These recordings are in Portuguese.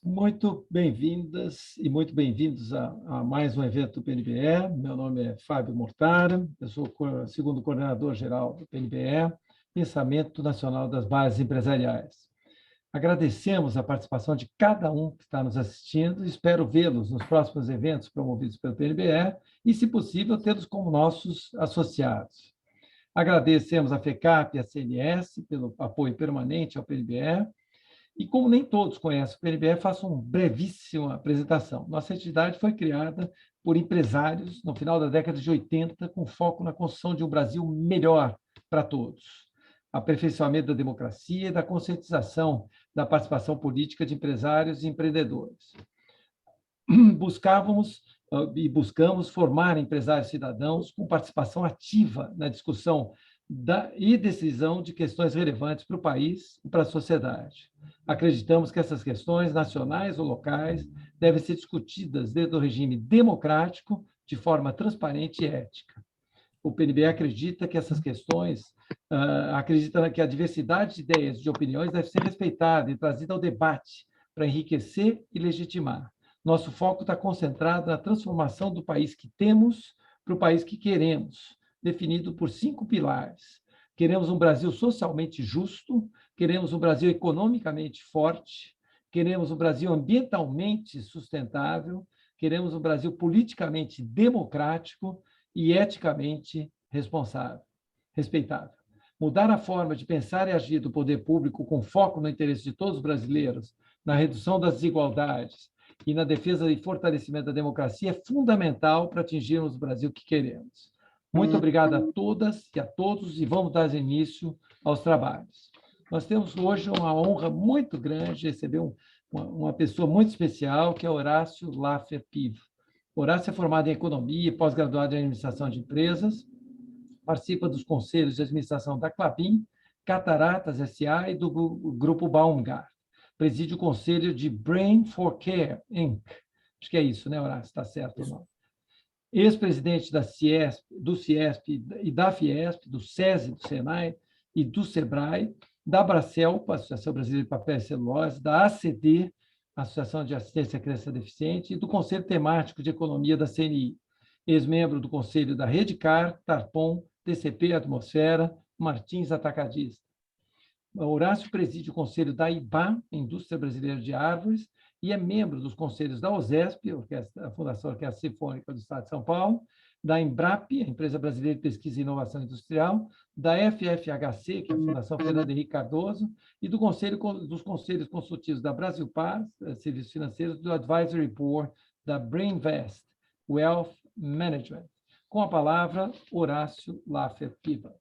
Muito bem-vindas e muito bem-vindos a mais um evento do PNBE. Meu nome é Fábio Mortara, eu sou o segundo coordenador-geral do PNBE, Pensamento Nacional das Bases Empresariais. Agradecemos a participação de cada um que está nos assistindo e espero vê-los nos próximos eventos promovidos pelo PNBE e, se possível, tê-los como nossos associados. Agradecemos a FECAP e a CNS pelo apoio permanente ao PNBE. E como nem todos conhecem o PNBE, faço uma brevíssima apresentação. Nossa entidade foi criada por empresários no final da década de 80, com foco na construção de um Brasil melhor para todos, aperfeiçoamento da democracia e da conscientização da participação política de empresários e empreendedores. Buscávamos e buscamos formar empresários cidadãos com participação ativa na discussão e decisão de questões relevantes para o país e para a sociedade. Acreditamos que essas questões, nacionais ou locais, devem ser discutidas dentro do regime democrático, de forma transparente e ética. O PNB acredita que essas questões, acredita que a diversidade de ideias e de opiniões deve ser respeitada e trazida ao debate para enriquecer e legitimar. Nosso foco está concentrado na transformação do país que temos para o país que queremos, definido por 5 pilares. Queremos um Brasil socialmente justo, queremos um Brasil economicamente forte, queremos um Brasil ambientalmente sustentável, queremos um Brasil politicamente democrático e eticamente respeitável. Mudar a forma de pensar e agir do poder público com foco no interesse de todos os brasileiros, na redução das desigualdades e na defesa e fortalecimento da democracia é fundamental para atingirmos o Brasil que queremos. Muito obrigado a todas e a todos e vamos dar início aos trabalhos. Nós temos hoje uma honra muito grande de receber uma pessoa muito especial, que é Horácio Laffer Piva. Horácio é formado em Economia e pós-graduado em Administração de Empresas, participa dos conselhos de administração da Klabin, Cataratas S.A. e do Grupo Baumgart. Preside o conselho de Brain for Care, Inc. Acho que é isso, né, Horácio? Está certo ou não? Ex-presidente do CIESP e da Fiesp, do SESI, do SENAI e do SEBRAE, da Abracelpa, Associação Brasileira de Papel e Celulose, da ACD, Associação de Assistência à Criança Deficiente, e do Conselho Temático de Economia da CNI. Ex-membro do Conselho da Redcar, Tarpon, TCP Atmosfera, Martins Atacadista. Horácio preside o Conselho da IBA, Indústria Brasileira de Árvores, e é membro dos conselhos da OSESP, a Fundação Orquestra Sinfônica do Estado de São Paulo, da Embrap, a Empresa Brasileira de Pesquisa e Inovação Industrial, da FFHC, que é a Fundação Fernando Henrique Cardoso, e dos Conselhos Consultivos da Brasilpar, Serviços Financeiros, do Advisory Board da Brainvest, Wealth Management. Com a palavra, Horácio Laffer Piva.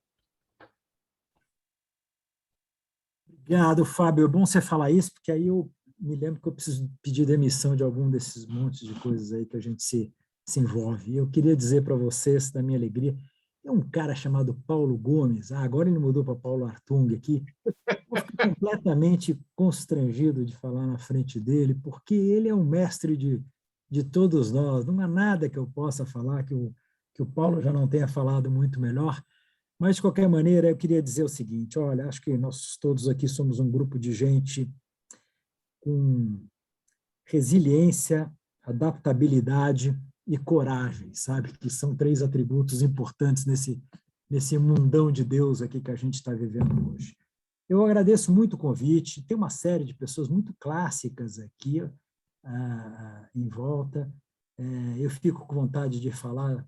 Obrigado, Fábio. É bom você falar isso, porque aí eu me lembro que eu preciso pedir demissão de algum desses montes de coisas aí que a gente se envolve. Eu queria dizer para vocês, da minha alegria, tem um cara chamado Paulo Gomes, agora ele mudou para Paulo Artung aqui, eu fico completamente constrangido de falar na frente dele, porque ele é um mestre de todos nós, não há nada que eu possa falar que o Paulo já não tenha falado muito melhor. Mas, de qualquer maneira, eu queria dizer o seguinte, olha, acho que nós todos aqui somos um grupo de gente com resiliência, adaptabilidade e coragem, sabe? Que são 3 atributos importantes nesse mundão de Deus aqui que a gente está vivendo hoje. Eu agradeço muito o convite, tem uma série de pessoas muito clássicas aqui em volta, eu fico com vontade de falar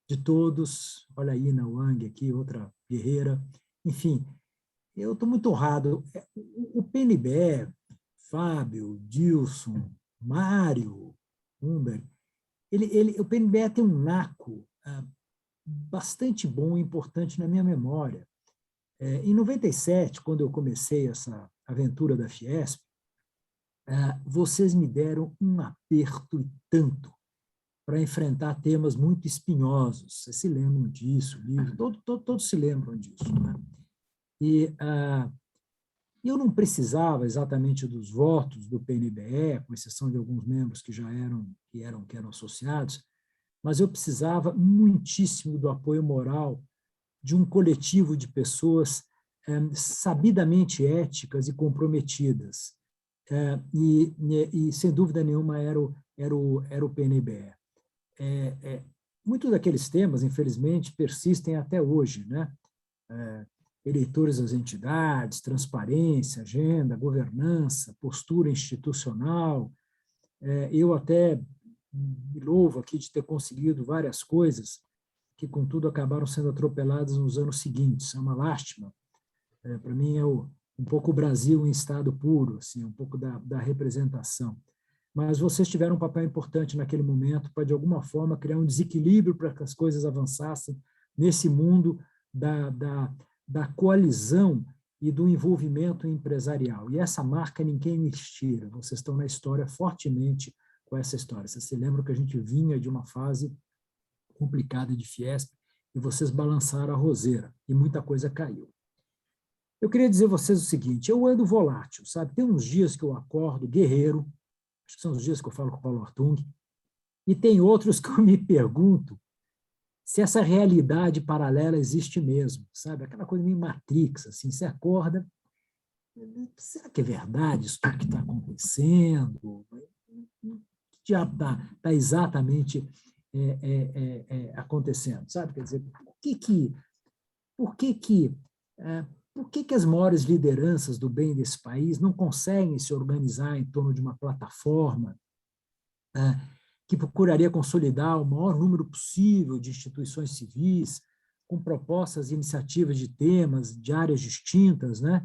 de todos, olha aí na Wang aqui, outra guerreira, enfim, eu estou muito honrado. O PNBE, Fábio, Dilson, Mário, Humber, o PNBE tem um naco bastante bom e importante na minha memória. Em 97, quando eu comecei essa aventura da Fiesp, vocês me deram um aperto e tanto para enfrentar temas muito espinhosos. Vocês se lembram disso, todos se lembram disso, né? E eu não precisava exatamente dos votos do PNBE, com exceção de alguns membros que eram associados, mas eu precisava muitíssimo do apoio moral de um coletivo de pessoas sabidamente éticas e comprometidas. e, sem dúvida nenhuma, era o PNBE. Muitos daqueles temas, infelizmente, persistem até hoje, né? Eleitores das entidades, transparência, agenda, governança, postura institucional. Eu até me louvo aqui de ter conseguido várias coisas que, contudo, acabaram sendo atropeladas nos anos seguintes. É uma lástima. Para mim, um pouco o Brasil em estado puro, assim, um pouco da representação. Mas vocês tiveram um papel importante naquele momento para, de alguma forma, criar um desequilíbrio para que as coisas avançassem nesse mundo da coalizão e do envolvimento empresarial. E essa marca ninguém me tira. Vocês estão na história fortemente com essa história. Vocês se lembram que a gente vinha de uma fase complicada de Fiesp e vocês balançaram a roseira e muita coisa caiu. Eu queria dizer a vocês o seguinte, eu ando volátil, sabe? Tem uns dias que eu acordo guerreiro, acho que são os dias que eu falo com o Paulo Hartung, e tem outros que eu me pergunto se essa realidade paralela existe mesmo, sabe? Aquela coisa meio Matrix, assim, você acorda, será que é verdade isso tudo que está acontecendo? O que diabo está exatamente acontecendo, sabe? Quer dizer, por que as maiores lideranças do bem desse país não conseguem se organizar em torno de uma plataforma que procuraria consolidar o maior número possível de instituições civis, com propostas e iniciativas de temas, de áreas distintas, né?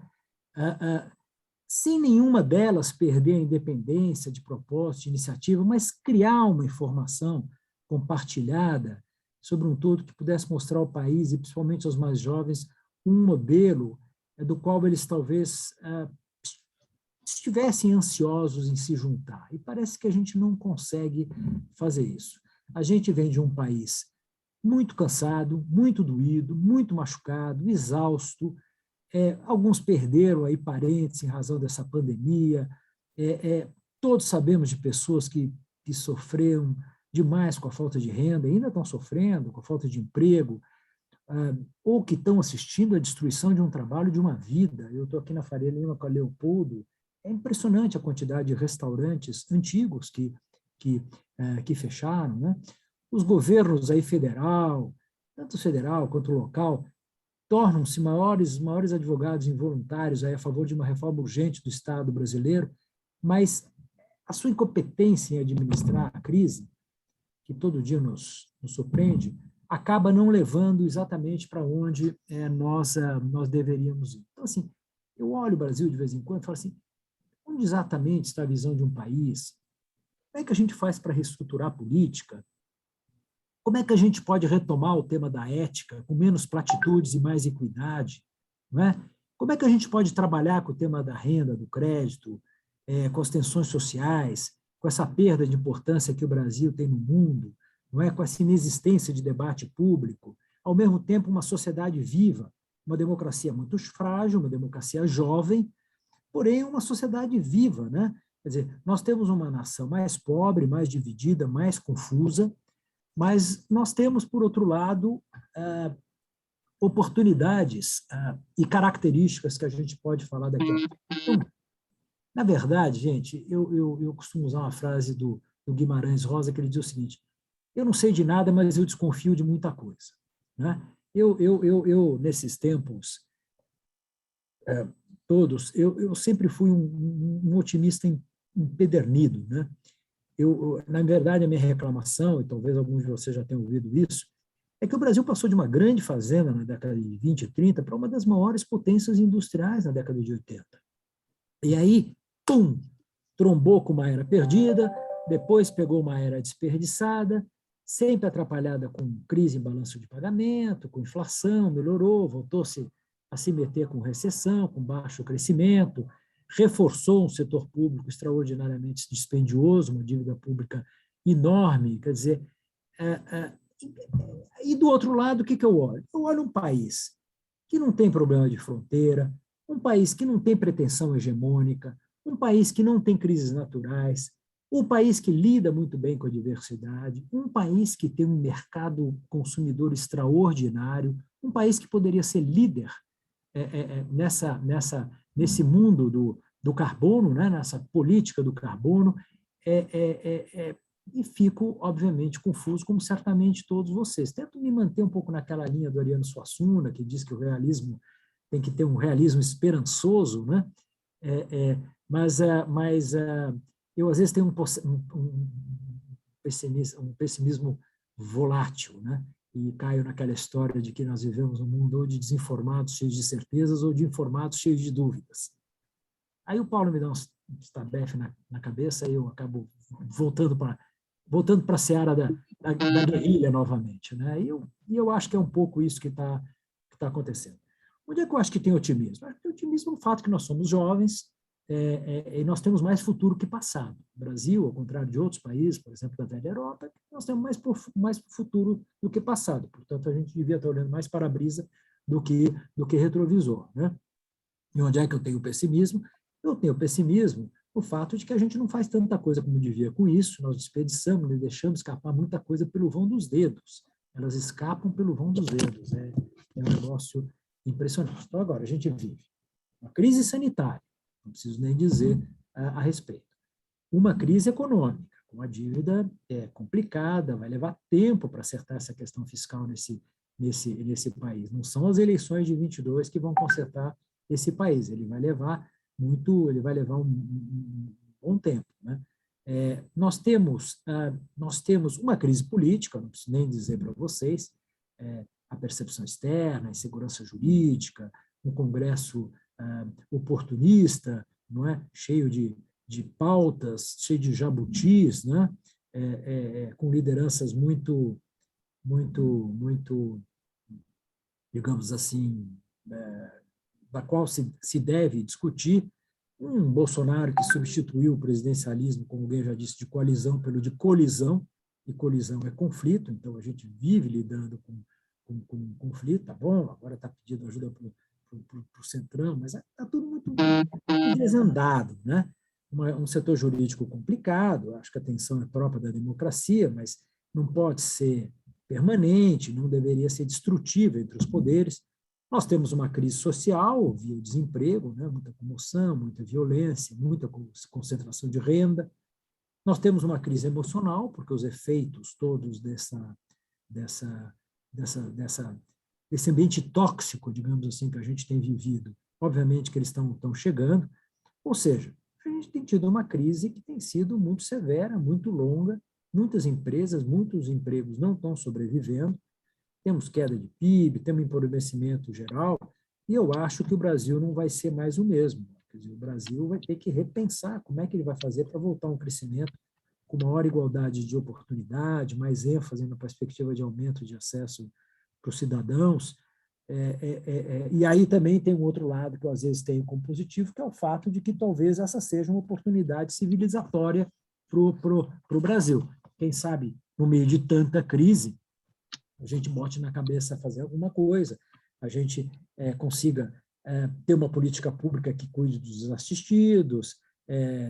Sem nenhuma delas perder a independência de proposta, de iniciativa, mas criar uma informação compartilhada sobre um todo que pudesse mostrar ao país, e principalmente aos mais jovens, um modelo do qual eles talvez estivessem ansiosos em se juntar. E parece que a gente não consegue fazer isso. A gente vem de um país muito cansado, muito doído, muito machucado, exausto. Alguns perderam aí parentes em razão dessa pandemia. Todos sabemos de pessoas que sofreram demais com a falta de renda, ainda estão sofrendo com a falta de emprego, ou que estão assistindo à destruição de um trabalho, de uma vida. Eu estou aqui na Faria Lima com a Leopoldo. É impressionante a quantidade de restaurantes antigos que fecharam, né? Os governos aí federal, tanto federal quanto local, tornam-se maiores advogados involuntários aí a favor de uma reforma urgente do Estado brasileiro, mas a sua incompetência em administrar a crise, que todo dia nos surpreende, acaba não levando exatamente para onde nós deveríamos ir. Então, assim, eu olho o Brasil de vez em quando e falo assim, onde exatamente está a visão de um país? Como é que a gente faz para reestruturar a política? Como é que a gente pode retomar o tema da ética com menos platitudes e mais equidade? Não é? Como é que a gente pode trabalhar com o tema da renda, do crédito, com as tensões sociais, com essa perda de importância que o Brasil tem no mundo, não é? Com essa inexistência de debate público, ao mesmo tempo uma sociedade viva, uma democracia muito frágil, uma democracia jovem, porém uma sociedade viva, né? Quer dizer, nós temos uma nação mais pobre, mais dividida, mais confusa, mas nós temos, por outro lado, oportunidades e características que a gente pode falar daqui a pouco. Então, na verdade, gente, eu costumo usar uma frase do Guimarães Rosa, que ele diz o seguinte, eu não sei de nada, mas eu desconfio de muita coisa. Né? Eu nesses tempos todos, eu sempre fui um otimista empedernido. Né? Na verdade, a minha reclamação, e talvez alguns de vocês já tenham ouvido isso, é que o Brasil passou de uma grande fazenda na década de 20 e 30 para uma das maiores potências industriais na década de 80. E aí, pum, trombou com uma era perdida, depois pegou uma era desperdiçada, sempre atrapalhada com crise em balanço de pagamento, com inflação, melhorou, voltou-se a se meter com recessão, com baixo crescimento, reforçou um setor público extraordinariamente dispendioso, uma dívida pública enorme, quer dizer, e do outro lado, o que eu olho? Eu olho um país que não tem problema de fronteira, um país que não tem pretensão hegemônica, um país que não tem crises naturais, um país que lida muito bem com a diversidade, um país que tem um mercado consumidor extraordinário, um país que poderia ser líder nesse mundo do carbono, né, nessa política do carbono, e fico, obviamente, confuso, como certamente todos vocês. Tento me manter um pouco naquela linha do Ariano Suassuna, que diz que o realismo tem que ter um realismo esperançoso, né? Mas eu, às vezes, tenho um pessimismo volátil, né? E caio naquela história de que nós vivemos num mundo ou de desinformados cheios de certezas ou de informados cheios de dúvidas. Aí o Paulo me dá um estabefe na cabeça e eu acabo voltando para a seara da guerrilha novamente, né? E eu acho que é um pouco isso que está acontecendo. Onde é que eu acho que tem otimismo? Acho que tem otimismo no fato que nós somos jovens e nós temos mais futuro que passado. O Brasil, ao contrário de outros países, por exemplo, da velha Europa, nós temos mais futuro do que passado. Portanto, a gente devia estar olhando mais para a brisa do que retrovisor, né? E onde é que eu tenho pessimismo? Eu tenho pessimismo no fato de que a gente não faz tanta coisa como devia com isso, nós desperdiçamos e deixamos escapar muita coisa pelo vão dos dedos. Elas escapam pelo vão dos dedos. É um negócio impressionante. Então, agora, a gente vive uma crise sanitária, não preciso nem dizer a respeito. Uma crise econômica, com a dívida complicada, vai levar tempo para acertar essa questão fiscal nesse país. Não são as eleições de 22 que vão consertar esse país. Ele vai levar um bom tempo, né? Nós temos uma crise política, não preciso nem dizer para vocês, a percepção externa, a insegurança jurídica, um Congresso oportunista, não é? Cheio de pautas, cheio de jabutis, né? Com lideranças muito, digamos assim, da qual se deve discutir. Um Bolsonaro que substituiu o presidencialismo, como alguém já disse, de coalizão pelo de colisão, e colisão é conflito, então a gente vive lidando com conflito, tá bom, agora está pedindo ajuda para o Centrão, mas está tudo muito desandado, né? Um setor jurídico complicado, acho que a tensão é própria da democracia, mas não pode ser permanente, não deveria ser destrutiva entre os poderes. Nós temos uma crise social, via o desemprego, né? Muita comoção, muita violência, muita concentração de renda. Nós temos uma crise emocional, porque os efeitos todos desse ambiente tóxico, digamos assim, que a gente tem vivido, obviamente que eles estão chegando. Ou seja, a gente tem tido uma crise que tem sido muito severa, muito longa, muitas empresas, muitos empregos não estão sobrevivendo, temos queda de PIB, temos empobrecimento geral, e eu acho que o Brasil não vai ser mais o mesmo. Quer dizer, o Brasil vai ter que repensar como é que ele vai fazer para voltar a um crescimento com maior igualdade de oportunidade, mais ênfase na perspectiva de aumento de acesso para os cidadãos. E aí também tem um outro lado que eu às vezes tenho como positivo, que é o fato de que talvez essa seja uma oportunidade civilizatória para o Brasil. Quem sabe, no meio de tanta crise, a gente bote na cabeça fazer alguma coisa, a gente consiga ter uma política pública que cuide dos desassistidos,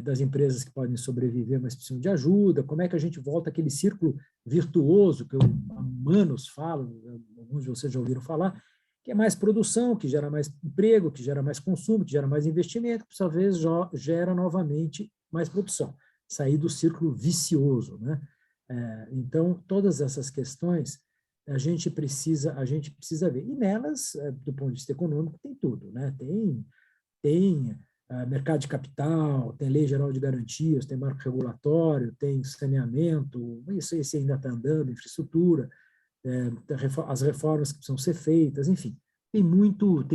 das empresas que podem sobreviver, mas precisam de ajuda, como é que a gente volta àquele círculo virtuoso que eu há anos falo, alguns de vocês já ouviram falar, que é mais produção, que gera mais emprego, que gera mais consumo, que gera mais investimento, que, por sua vez, gera novamente mais produção. Sair do círculo vicioso, né? Então, todas essas questões a gente precisa ver. E nelas, do ponto de vista econômico, tem tudo, né? Tem mercado de capital, tem lei geral de garantias, tem marco regulatório, tem saneamento, isso ainda está andando, infraestrutura, as reformas que precisam ser feitas, enfim, tem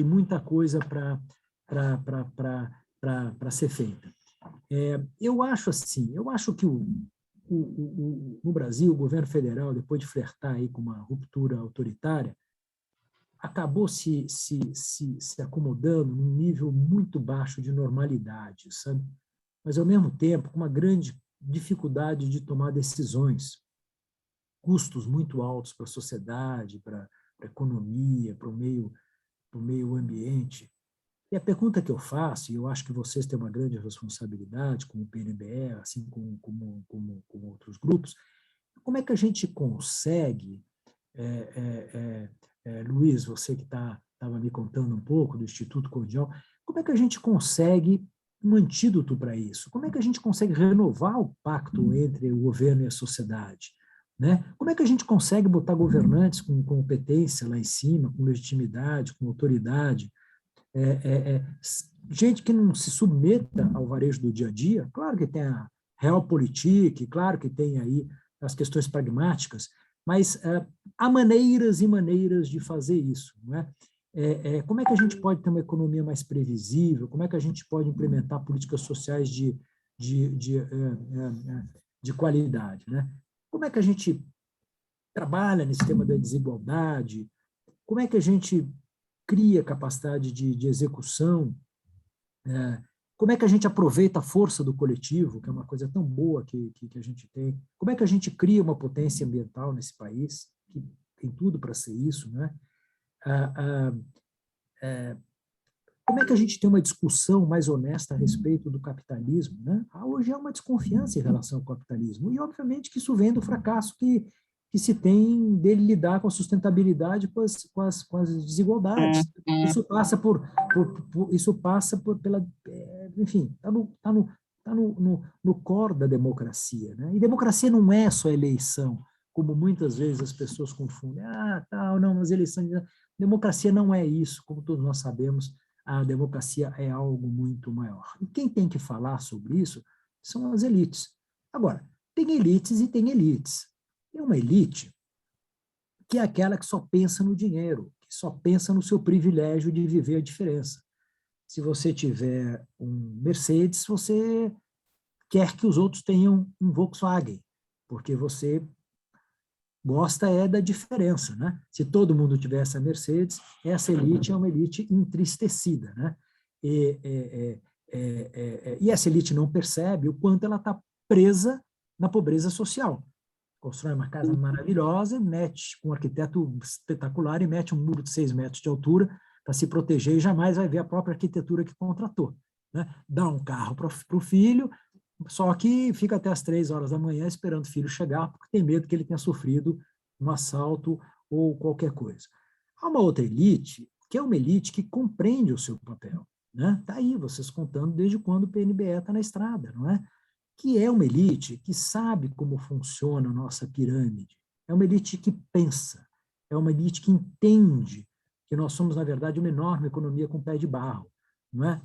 muita coisa para ser feita. Eu acho que no Brasil, o governo federal, depois de flertar aí com uma ruptura autoritária, acabou se acomodando num nível muito baixo de normalidade, sabe? Mas, ao mesmo tempo, com uma grande dificuldade de tomar decisões, custos muito altos para a sociedade, para a economia, para o meio ambiente. E a pergunta que eu faço, e eu acho que vocês têm uma grande responsabilidade, como o PNBE, assim como outros grupos, como é que a gente consegue, Luiz, você que estava me contando um pouco do Instituto Cordial, como é que a gente consegue um antídoto para isso? Como é que a gente consegue renovar o pacto entre o governo e a sociedade? Né? Como é que a gente consegue botar governantes com competência lá em cima, com legitimidade, com autoridade, gente que não se submeta ao varejo do dia a dia? Claro que tem a realpolitik, claro que tem aí as questões pragmáticas, mas há maneiras e maneiras de fazer isso, não é? Como é que a gente pode ter uma economia mais previsível? Como é que a gente pode implementar políticas sociais de qualidade, né? Como é que a gente trabalha nesse tema da desigualdade? Como é que a gente cria capacidade de execução? Como é que a gente aproveita a força do coletivo, que é uma coisa tão boa que a gente tem? Como é que a gente cria uma potência ambiental nesse país, que tem tudo para ser isso, né? Como é que a gente tem uma discussão mais honesta a respeito do capitalismo, né? Hoje há uma desconfiança em relação ao capitalismo, e obviamente que isso vem do fracasso que se tem dele lidar com a sustentabilidade, com as desigualdades. Isso passa pela, enfim, está no core da democracia, né? E democracia não é só eleição, como muitas vezes as pessoas confundem. Tal, não, mas eleição... Democracia não é isso, como todos nós sabemos, a democracia é algo muito maior. E quem tem que falar sobre isso são as elites. Agora, tem elites e tem elites. Tem uma elite que é aquela que só pensa no dinheiro, que só pensa no seu privilégio de viver a diferença. Se você tiver um Mercedes, você quer que os outros tenham um Volkswagen, porque você gosta da diferença, né? Se todo mundo tivesse a Mercedes, essa elite é uma elite entristecida, né? E essa elite não percebe o quanto ela está presa na pobreza social. Constrói uma casa maravilhosa, mete com um arquiteto espetacular e mete um muro de 6 metros de altura para se proteger e jamais vai ver a própria arquitetura que contratou, né? Dá um carro para o filho, só que fica até as 3 horas da manhã esperando o filho chegar, porque tem medo que ele tenha sofrido um assalto ou qualquer coisa. Há uma outra elite, que é uma elite que compreende o seu papel. Está aí, vocês contando desde quando o PNBE está na estrada, não é? Que é uma elite que sabe como funciona a nossa pirâmide. É uma elite que pensa, é uma elite que entende que nós somos, na verdade, uma enorme economia com pé de barro, não é?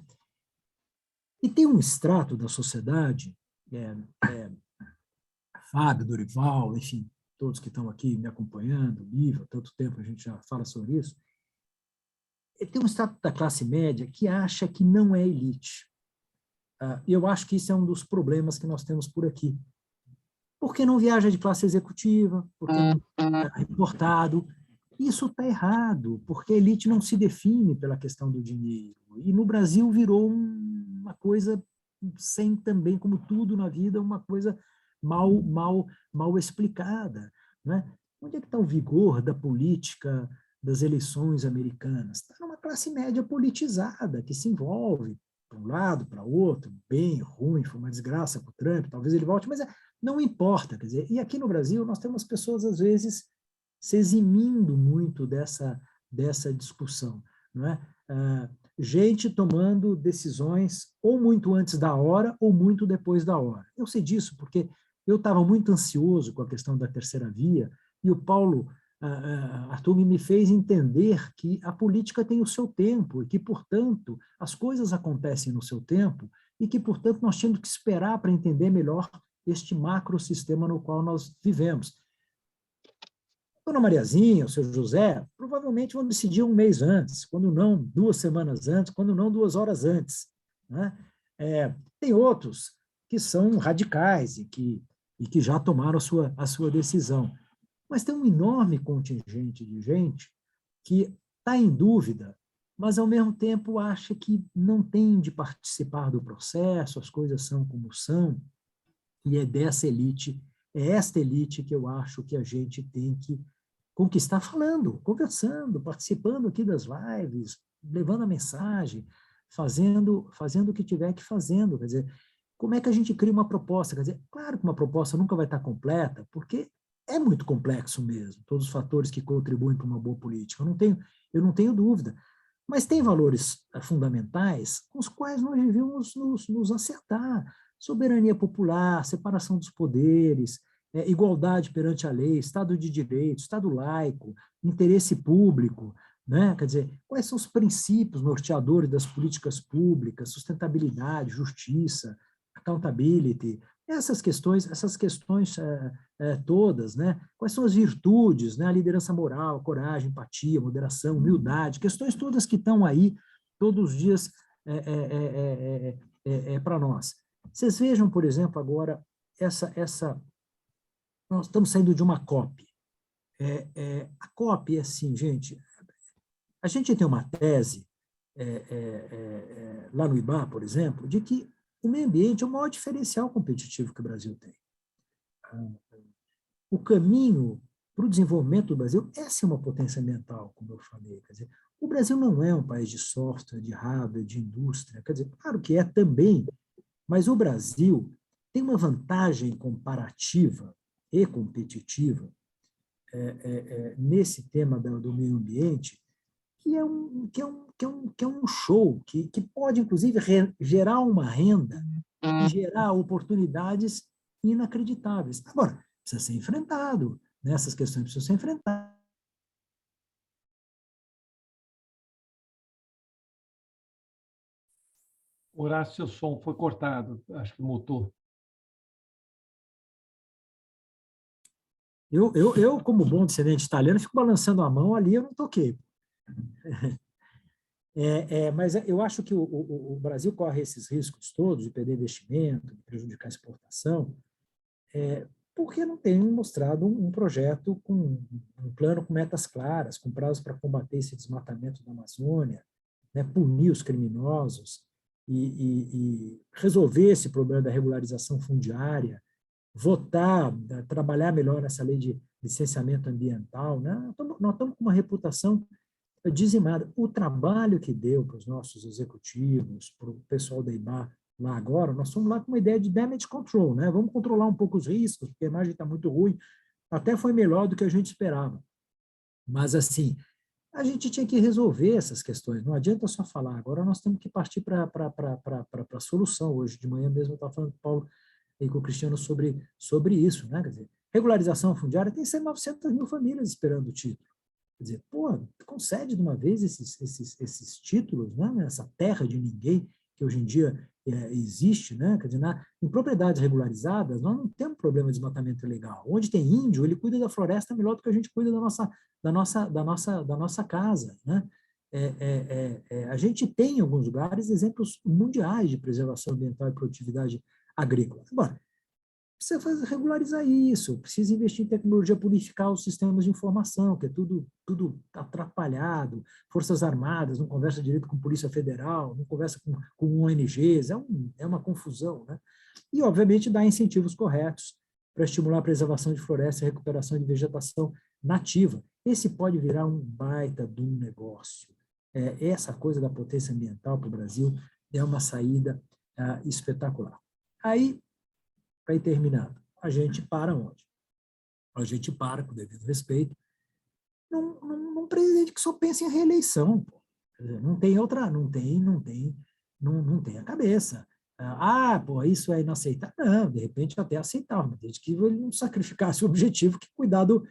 E tem um extrato da sociedade, Fábio, Dorival, enfim, todos que estão aqui me acompanhando, Lívia, há tanto tempo a gente já fala sobre isso, tem um extrato da classe média que acha que não é elite. E eu acho que isso é um dos problemas que nós temos por aqui. Porque não viaja de classe executiva, porque não é reportado. Isso está errado, porque a elite não se define pela questão do dinheiro. E no Brasil virou uma coisa sem também, como tudo na vida, uma coisa mal explicada, né? Onde é que está o vigor da política das eleições americanas? Está numa classe média politizada, que se envolve para um lado, para outro, bem, ruim, foi uma desgraça com o Trump, talvez ele volte, mas não importa. Quer dizer, e aqui no Brasil nós temos pessoas, às vezes, se eximindo muito dessa discussão, não é? Gente tomando decisões ou muito antes da hora ou muito depois da hora. Eu sei disso porque eu estava muito ansioso com a questão da terceira via e o Paulo Arthur me fez entender que a política tem o seu tempo e que, portanto, as coisas acontecem no seu tempo e que, portanto, nós temos que esperar para entender melhor este macrosistema no qual nós vivemos. Dona Mariazinha, o seu José, provavelmente vão decidir um mês antes, quando não 2 semanas antes, quando não 2 horas antes, né? Tem outros que são radicais e que já tomaram a sua decisão. Mas tem um enorme contingente de gente que está em dúvida, mas, ao mesmo tempo, acha que não tem de participar do processo, as coisas são como são, e é dessa elite, é esta elite que eu acho que a gente tem que conquistar falando, conversando, participando aqui das lives, levando a mensagem, fazendo o que tiver que fazendo. Quer dizer, como é que a gente cria uma proposta? Quer dizer, claro que uma proposta nunca vai estar completa, porque é muito complexo mesmo, todos os fatores que contribuem para uma boa política. Eu não tenho dúvida. Mas tem valores fundamentais com os quais nós devemos nos acertar. Soberania popular, separação dos poderes, igualdade perante a lei, Estado de Direito, Estado laico, interesse público, né? Quer dizer, quais são os princípios norteadores das políticas públicas, sustentabilidade, justiça, accountability, essas questões todas, né? Quais são as virtudes, né? A liderança moral, coragem, empatia, moderação, humildade, questões todas que estão aí todos os dias para nós. Vocês vejam, por exemplo, agora, nós estamos saindo de uma COP. A COP é assim, gente, a gente tem uma tese lá no IBA, por exemplo, de que o meio ambiente é o maior diferencial competitivo que o Brasil tem. O caminho para o desenvolvimento do Brasil é ser uma potência ambiental, como eu falei. Quer dizer, o Brasil não é um país de software, de hardware, de indústria. Quer dizer, claro que é também, mas o Brasil tem uma vantagem comparativa e competitiva nesse tema do meio ambiente, que é um show, que pode, inclusive, gerar uma renda e gerar oportunidades inacreditáveis. Agora, precisa ser enfrentado, né? Essas questões precisam ser enfrentadas. Horácio, seu som foi cortado, acho que mutou. Eu, como bom descendente italiano, fico balançando a mão ali, eu não toquei. Mas eu acho que o Brasil corre esses riscos todos de perder investimento, de prejudicar a exportação, porque não tem mostrado um projeto com um plano com metas claras, com prazos para combater esse desmatamento da Amazônia, né, punir os criminosos e resolver esse problema da regularização fundiária, votar, trabalhar melhor nessa lei de licenciamento ambiental. Né? Nós estamos com uma reputação dizimada. O trabalho que deu para os nossos executivos, para o pessoal da IBA lá agora, nós estamos lá com uma ideia de damage control, né? Vamos controlar um pouco os riscos, porque a imagem está muito ruim. Até foi melhor do que a gente esperava. Mas, assim, a gente tinha que resolver essas questões. Não adianta só falar. Agora nós temos que partir para a solução. Hoje de manhã mesmo eu estava falando com o Paulo e com o Cristiano sobre isso. Né? Quer dizer, regularização fundiária tem 900 mil famílias esperando o título. Quer dizer, concede de uma vez esses títulos, né, nessa terra de ninguém que hoje em dia existe, né? Quer dizer, em propriedades regularizadas, nós não temos problema de desmatamento ilegal. Onde tem índio, ele cuida da floresta melhor do que a gente cuida da nossa casa, né? A gente tem, em alguns lugares, exemplos mundiais de preservação ambiental e produtividade agrícola. Agora, precisa regularizar isso, precisa investir em tecnologia para unificar os sistemas de informação, que é tudo atrapalhado, Forças Armadas não conversa direito com Polícia Federal, não conversa com ONGs, é uma confusão. Né? E, obviamente, dar incentivos corretos para estimular a preservação de florestas e recuperação de vegetação nativa. Esse pode virar um baita de um negócio. Essa coisa da potência ambiental para o Brasil é uma saída espetacular. Aí, para ir terminando, a gente para onde? A gente para, com o devido respeito, num presidente que só pensa em reeleição. Pô. Não tem outra, não tem a cabeça. Isso é inaceitável. Não, de repente até aceitável, desde que ele não sacrificasse o objetivo que é cuidar do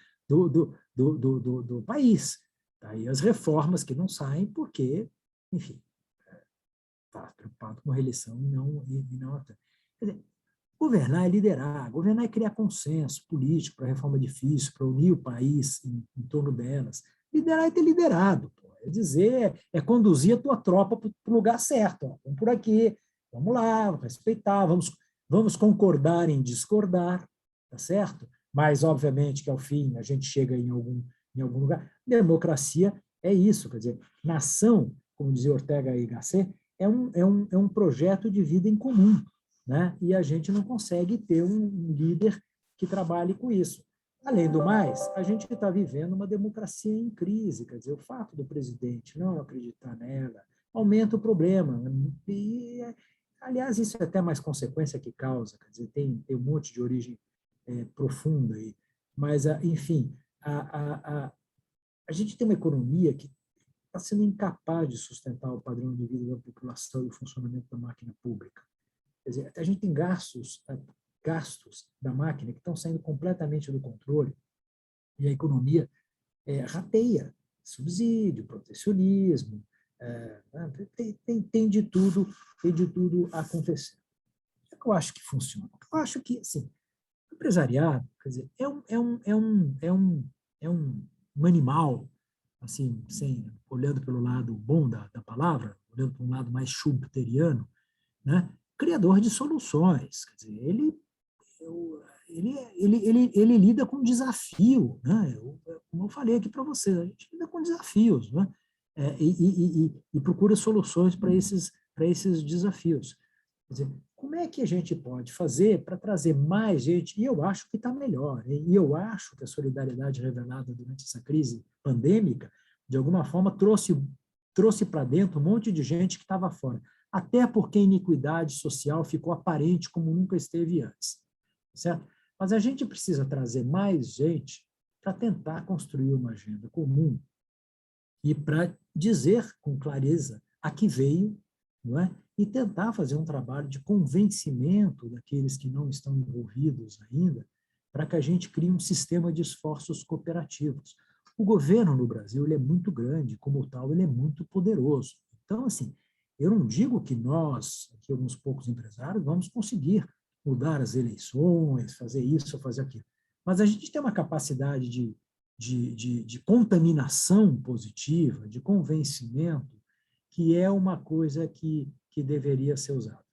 país. Aí as reformas que não saem porque, enfim, está preocupado com a reeleição e não. Quer dizer, governar é liderar, governar é criar consenso político para a reforma difícil, para unir o país em torno delas. Liderar é ter liderado, é dizer, é conduzir a tua tropa para o lugar certo. Ó. Vamos por aqui, vamos lá, vamos respeitar, vamos concordar em discordar, tá certo? Mas, obviamente, que ao fim a gente chega em algum lugar. Democracia é isso, quer dizer, nação, como dizia Ortega y Gasset, é um projeto de vida em comum. Né? E a gente não consegue ter um líder que trabalhe com isso. Além do mais, a gente está vivendo uma democracia em crise, quer dizer, o fato do presidente não acreditar nela aumenta o problema. E, aliás, isso é até mais consequência que causa, quer dizer, tem um monte de origem profunda aí. Mas, enfim, a gente tem uma economia que está sendo incapaz de sustentar o padrão de vida da população e o funcionamento da máquina pública. Quer dizer, a gente tem gastos da máquina que estão saindo completamente do controle e a economia rateia, subsídio, protecionismo, tem de tudo acontecendo. O que eu acho que funciona? Eu acho que, assim, o empresariado, quer dizer, é um animal, assim, olhando pelo lado bom da palavra, olhando para um lado mais schumpeteriano, né? Criador de soluções. Quer dizer, ele lida com desafio, né? Como eu falei aqui para vocês, a gente lida com desafios, né? E procura soluções para esses desafios. Quer dizer, como é que a gente pode fazer para trazer mais gente? E eu acho que está melhor. E eu acho que a solidariedade revelada durante essa crise pandêmica, de alguma forma, trouxe para dentro um monte de gente que estava fora. Até porque a iniquidade social ficou aparente como nunca esteve antes. Certo? Mas a gente precisa trazer mais gente para tentar construir uma agenda comum e para dizer com clareza a que veio, não é? E tentar fazer um trabalho de convencimento daqueles que não estão envolvidos ainda, para que a gente crie um sistema de esforços cooperativos. O governo no Brasil ele é muito grande, como tal, ele é muito poderoso. Então, assim, eu não digo que nós, aqui alguns poucos empresários, vamos conseguir mudar as eleições, fazer isso ou fazer aquilo. Mas a gente tem uma capacidade de contaminação positiva, de convencimento, que é uma coisa que deveria ser usada.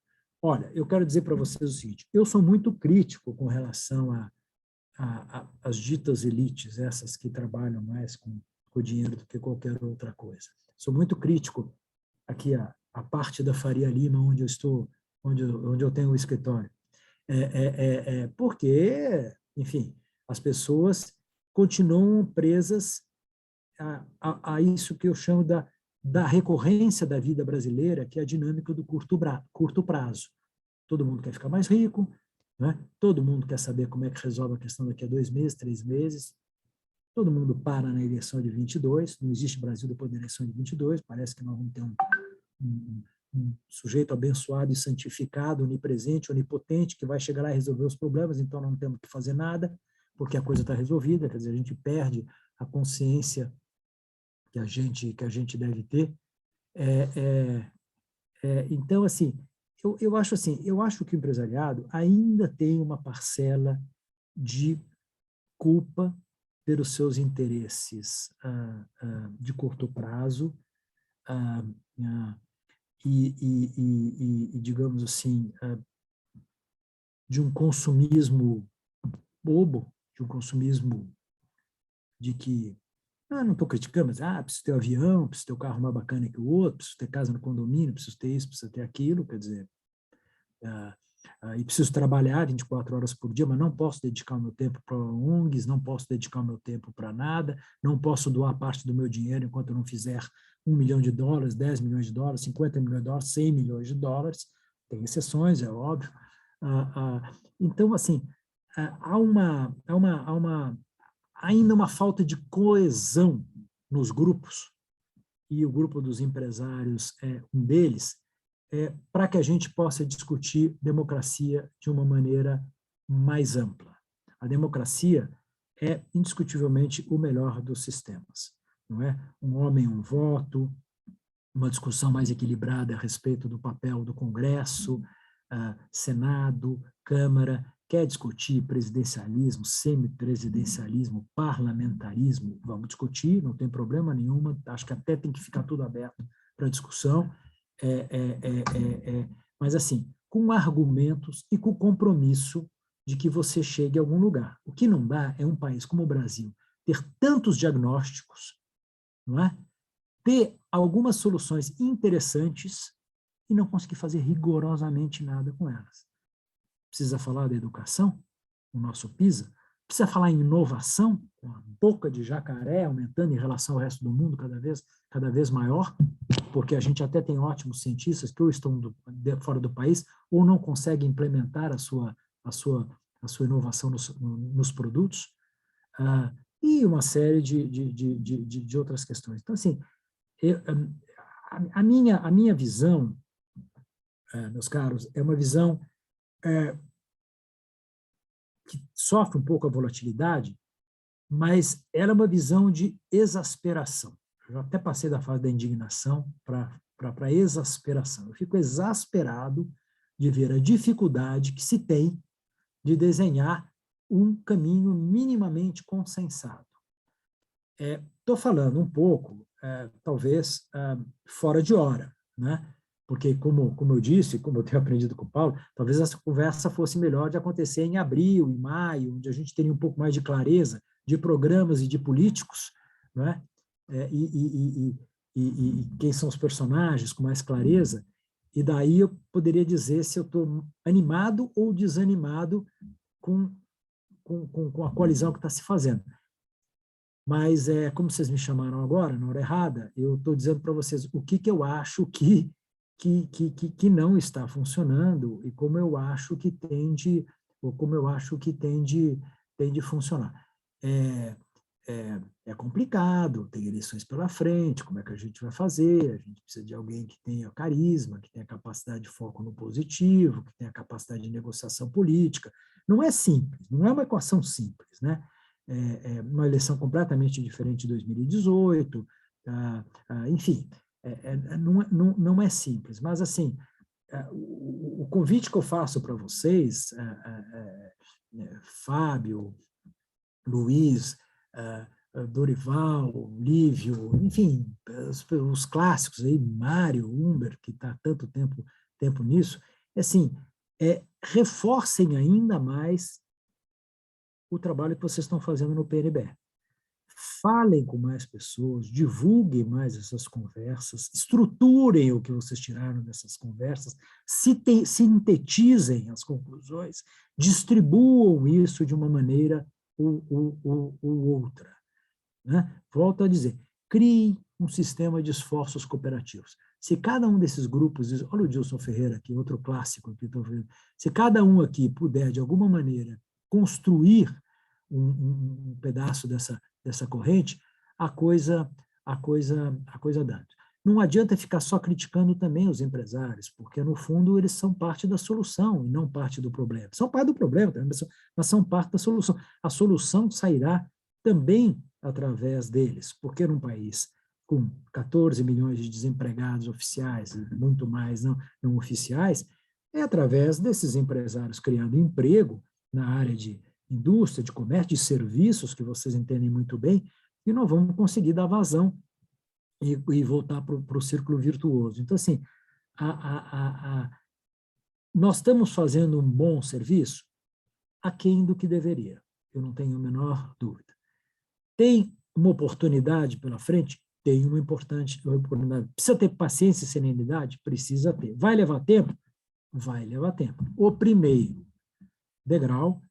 Olha, eu quero dizer para vocês o seguinte, eu sou muito crítico com relação às ditas elites, essas que trabalham mais com o dinheiro do que qualquer outra coisa. Sou muito crítico aqui a parte da Faria Lima, onde eu estou, onde eu tenho o escritório. Porque, enfim, as pessoas continuam presas a isso que eu chamo da recorrência da vida brasileira, que é a dinâmica do curto prazo. Todo mundo quer ficar mais rico, né? Todo mundo quer saber como é que resolve a questão daqui a 2 meses, 3 meses. Todo mundo para na eleição de 22, não existe Brasil depois da eleição de 22, parece que nós vamos ter um sujeito abençoado e santificado, onipresente, onipotente, que vai chegar lá e resolver os problemas, então não temos que fazer nada, porque a coisa está resolvida, quer dizer, a gente perde a consciência que a gente deve ter. Então, assim, eu acho que o empresariado ainda tem uma parcela de culpa pelos seus interesses de curto prazo e, digamos assim, de um consumismo bobo, de um consumismo de que não estou criticando, mas preciso ter um avião, preciso ter um carro mais bacana que o outro, preciso ter casa no condomínio, preciso ter isso, preciso ter aquilo, quer dizer, e preciso trabalhar 24 horas por dia, mas não posso dedicar o meu tempo para ONGs, não posso dedicar o meu tempo para nada, não posso doar parte do meu dinheiro enquanto eu não fizer $1 milhão, $10 milhões, $50 milhões, $100 milhões, tem exceções, é óbvio. Então, assim, há ainda uma falta de coesão nos grupos, e o grupo dos empresários é um deles, para que a gente possa discutir democracia de uma maneira mais ampla. A democracia é indiscutivelmente o melhor dos sistemas, não é? Um homem, um voto, uma discussão mais equilibrada a respeito do papel do Congresso, Senado, Câmara. Quer discutir presidencialismo, semipresidencialismo, parlamentarismo? Vamos discutir, não tem problema nenhum, acho que até tem que ficar tudo aberto para discussão, mas assim, com argumentos e com compromisso de que você chegue a algum lugar. O que não dá é um país como o Brasil ter tantos diagnósticos, não é? Ter algumas soluções interessantes e não conseguir fazer rigorosamente nada com elas. Precisa falar da educação, o nosso PISA, precisa falar em inovação, com a boca de jacaré aumentando em relação ao resto do mundo cada vez maior, porque a gente até tem ótimos cientistas que ou estão fora do país ou não conseguem implementar a sua inovação nos produtos, e uma série de outras questões. Então, assim, a minha visão, meus caros, é uma visão que sofre um pouco a volatilidade, mas ela é uma visão de exasperação. Eu até passei da fase da indignação para a exasperação. Eu fico exasperado de ver a dificuldade que se tem de desenhar um caminho minimamente consensado. Estou falando um pouco, talvez, fora de hora, né? Porque, como eu disse, como eu tenho aprendido com o Paulo, talvez essa conversa fosse melhor de acontecer em abril, em maio, onde a gente teria um pouco mais de clareza de programas e de políticos, né? E quem são os personagens com mais clareza, e daí eu poderia dizer se eu estou animado ou desanimado com a coalizão que está se fazendo. Mas, como vocês me chamaram agora, na hora errada, eu estou dizendo para vocês o que eu acho que não está funcionando e como eu acho que tende de funcionar. É complicado, tem eleições pela frente, como é que a gente vai fazer? A gente precisa de alguém que tenha carisma, que tenha capacidade de foco no positivo, que tenha capacidade de negociação política. Não é simples, não é uma equação simples, né? É uma eleição completamente diferente de 2018, enfim, não é simples, mas assim, o convite que eu faço para vocês, Fábio, Luiz, Dorival, Lívio, enfim, os clássicos aí, Mário, Humber, que está há tanto tempo nisso, assim, reforcem ainda mais o trabalho que vocês estão fazendo no PNB. Falem com mais pessoas, divulguem mais essas conversas, estruturem o que vocês tiraram dessas conversas, sintetizem as conclusões, distribuam isso de uma maneira ou outra. Né? Volto a dizer, criem um sistema de esforços cooperativos. Se cada um desses grupos, olha o Dilson Ferreira aqui, outro clássico que estou vendo, se cada um aqui puder, de alguma maneira, construir um pedaço dessa corrente, a coisa dá. Não adianta ficar só criticando também os empresários, porque, no fundo, eles são parte da solução e não parte do problema. São parte do problema, mas são parte da solução. A solução sairá também através deles, porque num país com 14 milhões de desempregados oficiais e muito mais não oficiais, é através desses empresários criando emprego na área de indústria, de comércio, de serviços, que vocês entendem muito bem, e nós vamos conseguir dar vazão e voltar para o círculo virtuoso. Então, assim, nós estamos fazendo um bom serviço aquém do que deveria, eu não tenho a menor dúvida. Tem uma oportunidade pela frente? Tem uma oportunidade. Precisa ter paciência e serenidade? Precisa ter. Vai levar tempo? Vai levar tempo. O primeiro degrau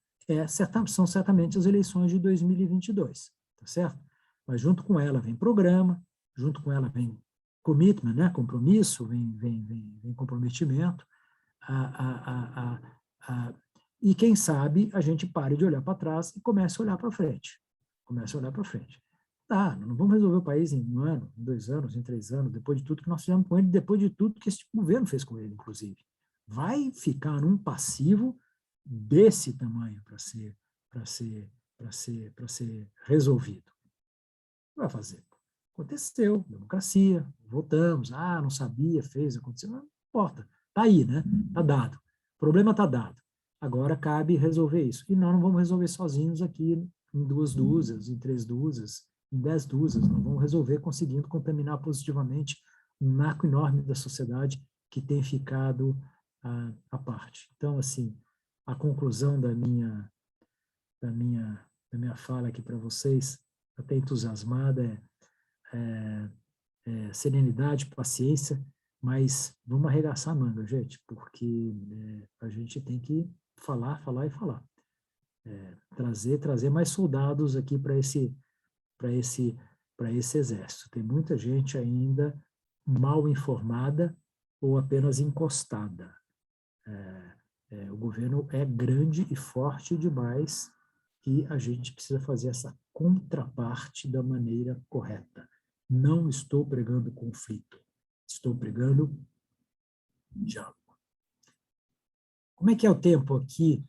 são certamente as eleições de 2022, tá certo? Mas junto com ela vem programa, junto com ela vem commitment, né? Compromisso, vem comprometimento, e quem sabe a gente pare de olhar para trás e comece a olhar para frente. Tá, não vamos resolver o país em 1 ano, em 2 anos, em 3 anos, depois de tudo que nós fizemos com ele, depois de tudo que esse governo fez com ele, inclusive. Vai ficar num passivo desse tamanho para ser resolvido. Vai fazer. Aconteceu, democracia, votamos, não sabia, fez, aconteceu, não importa, está aí, né? Está dado. O problema está dado. Agora cabe resolver isso. E nós não vamos resolver sozinhos aqui em 2 dúzias, em 3 dúzias, em 10 dúzias. Nós vamos resolver conseguindo contaminar positivamente um naco enorme da sociedade que tem ficado à parte. Então, assim, a conclusão da minha fala aqui para vocês, até entusiasmada, serenidade, paciência, mas vamos arregaçar a manga, gente, porque a gente tem que falar e falar. Trazer mais soldados aqui para esse exército. Tem muita gente ainda mal informada ou apenas encostada. O governo é grande e forte demais e a gente precisa fazer essa contraparte da maneira correta. Não estou pregando conflito, estou pregando diálogo. Como é que é o tempo aqui?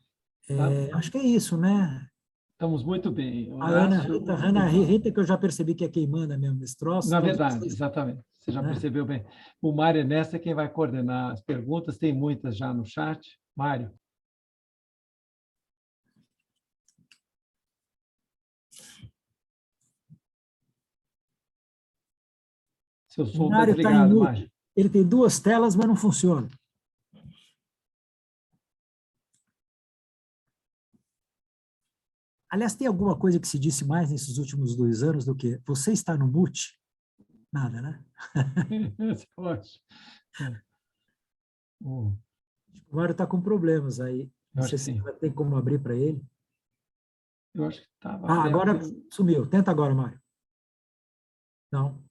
Acho que é isso, né? Estamos muito bem. A Ana Horácio, Rita, Ana Rita, que eu já percebi que é quem manda mesmo nesse troço. na Todos verdade, vocês, exatamente. Você já né? percebeu bem. O Mário Ernesto é quem vai coordenar as perguntas, tem muitas já no chat. Mário. Seu O som está Mário está em desligado, Mário. mute. Ele tem duas telas, mas não funciona. Aliás, tem alguma coisa que se disse mais nesses últimos 2 anos do que você está no mute? Nada, né? Eu acho. O- O Mário está com problemas aí. Não Eu acho sei que se sim. vai ter como abrir para ele. Eu acho que estava Ah, aberto. agora sumiu. Tenta agora, Mário. Não.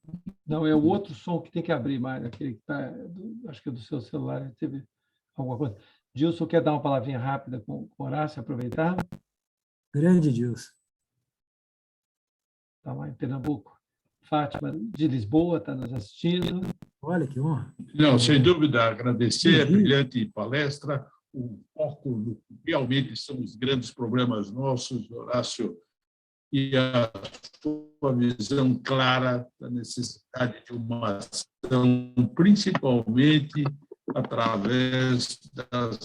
Não, é o outro som que tem que abrir, Mário. Aquele que está, acho que é do seu celular. Teve alguma coisa. Gilson, quer dar uma palavrinha rápida com o Horácio, aproveitar? Grande Deus. Está lá em Pernambuco. Fátima, de Lisboa, está nos assistindo. Olha que honra. Não, sem dúvida, agradecer a Uhum. brilhante palestra. O foco realmente são os grandes problemas nossos, Horácio, e a sua visão clara da necessidade de uma ação, principalmente através das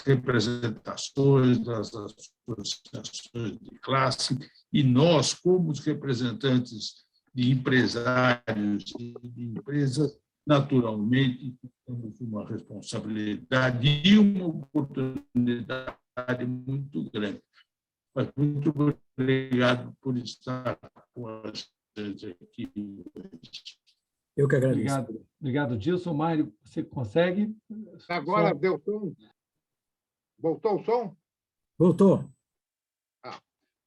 representações, das associações de classe, e nós, como os representantes de empresários e de empresas, naturalmente, temos uma responsabilidade e uma oportunidade muito grande. Mas muito obrigado por estar com a gente aqui hoje. Eu que agradeço. Obrigado, obrigado, Gilson. Mário, você consegue? Agora Som? deu som? Voltou o som? Voltou.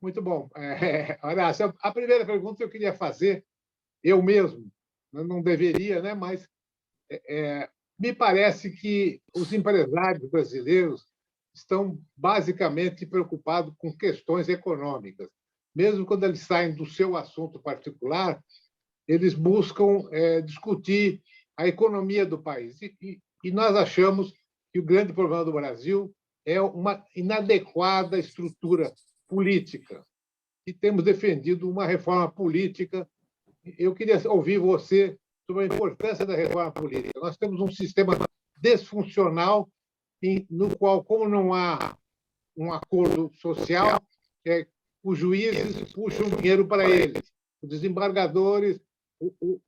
Muito bom. Horácio, a primeira pergunta que eu queria fazer, eu mesmo, não deveria, né? Mas me parece que os empresários brasileiros estão basicamente preocupados com questões econômicas. Mesmo quando eles saem do seu assunto particular, eles buscam discutir a economia do país. E nós achamos que o grande problema do Brasil é uma inadequada estrutura política. E temos defendido uma reforma política. Eu queria ouvir você sobre a importância da reforma política. Nós temos um sistema desfuncional no qual, como não há um acordo social, os juízes puxam dinheiro para eles, os desembargadores,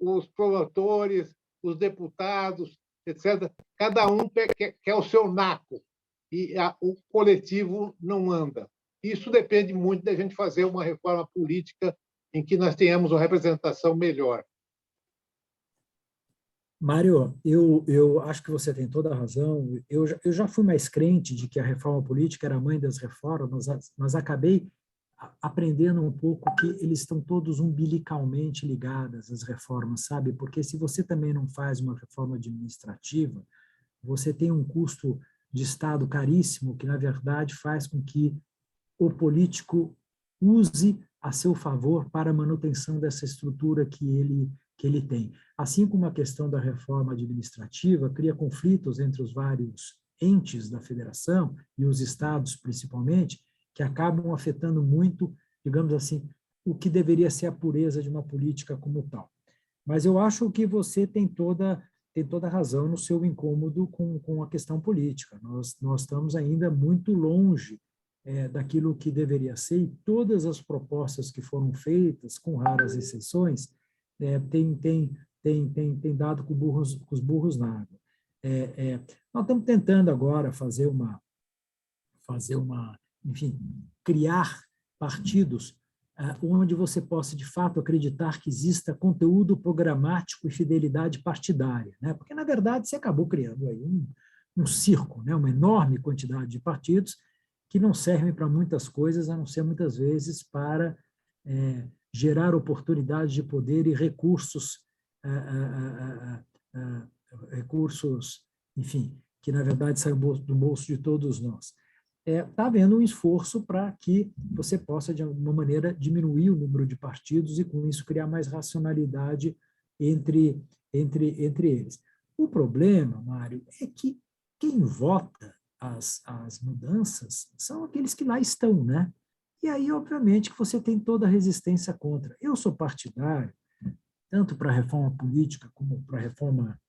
os promotores, os deputados, etc. Cada um quer o seu naco e o coletivo não anda. Isso depende muito da gente fazer uma reforma política em que nós tenhamos uma representação melhor. Mário, eu acho que você tem toda a razão. Eu já fui mais crente de que a reforma política era a mãe das reformas, mas acabei aprendendo um pouco que eles estão todos umbilicalmente ligados, as reformas, sabe? Porque se você também não faz uma reforma administrativa, você tem um custo de Estado caríssimo que, na verdade, faz com que o político use a seu favor para a manutenção dessa estrutura que ele tem. Assim como a questão da reforma administrativa cria conflitos entre os vários entes da federação e os estados, principalmente, que acabam afetando muito, digamos assim, o que deveria ser a pureza de uma política como tal. Mas eu acho que você tem toda a razão no seu incômodo com a questão política. Nós estamos ainda muito longe daquilo que deveria ser, e todas as propostas que foram feitas, com raras exceções, tem dado com os burros na água. Nós estamos tentando agora fazer uma, enfim, criar partidos onde você possa, de fato, acreditar que exista conteúdo programático e fidelidade partidária, né? Porque, na verdade, você acabou criando aí um circo, né? Uma enorme quantidade de partidos que não servem para muitas coisas, a não ser, muitas vezes, para gerar oportunidades de poder e recursos, enfim, que, na verdade, saem do bolso de todos nós. está havendo um esforço para que você possa, de alguma maneira, diminuir o número de partidos e, com isso, criar mais racionalidade entre eles. O problema, Mário, é que quem vota as mudanças são aqueles que lá estão, né? E aí, obviamente, que você tem toda a resistência contra. Eu sou partidário, tanto para a reforma política como para a reforma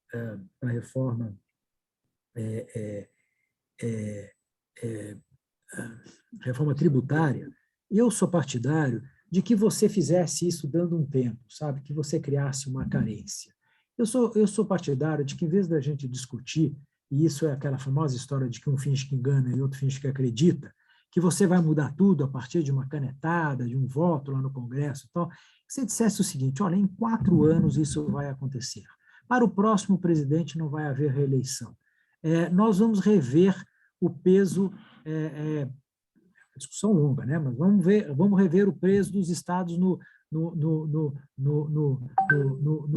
reforma tributária. Eu sou partidário de que você fizesse isso dando um tempo, sabe? Que você criasse uma carência. Eu sou partidário de que, em vez da gente discutir, e isso é aquela famosa história de que um finge que engana e outro finge que acredita, que você vai mudar tudo a partir de uma canetada, de um voto lá no Congresso e tal, que você dissesse o seguinte: olha, em 4 anos isso vai acontecer. Para o próximo presidente não vai haver reeleição. Nós vamos rever o peso, discussão longa, né? Mas vamos rever o peso dos estados no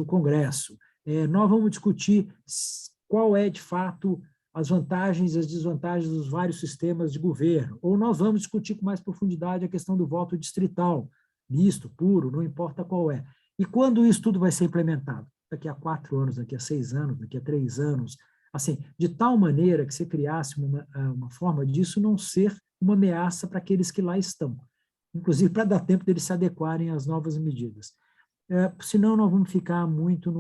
Congresso. Nós vamos discutir qual é, de fato, as vantagens e as desvantagens dos vários sistemas de governo, ou nós vamos discutir com mais profundidade a questão do voto distrital, misto, puro, não importa qual é. E quando isso tudo vai ser implementado? Daqui a 4 anos, daqui a 6 anos, daqui a 3 anos, assim, de tal maneira que você criasse uma forma disso não ser uma ameaça para aqueles que lá estão, inclusive para dar tempo deles se adequarem às novas medidas. Senão nós vamos ficar muito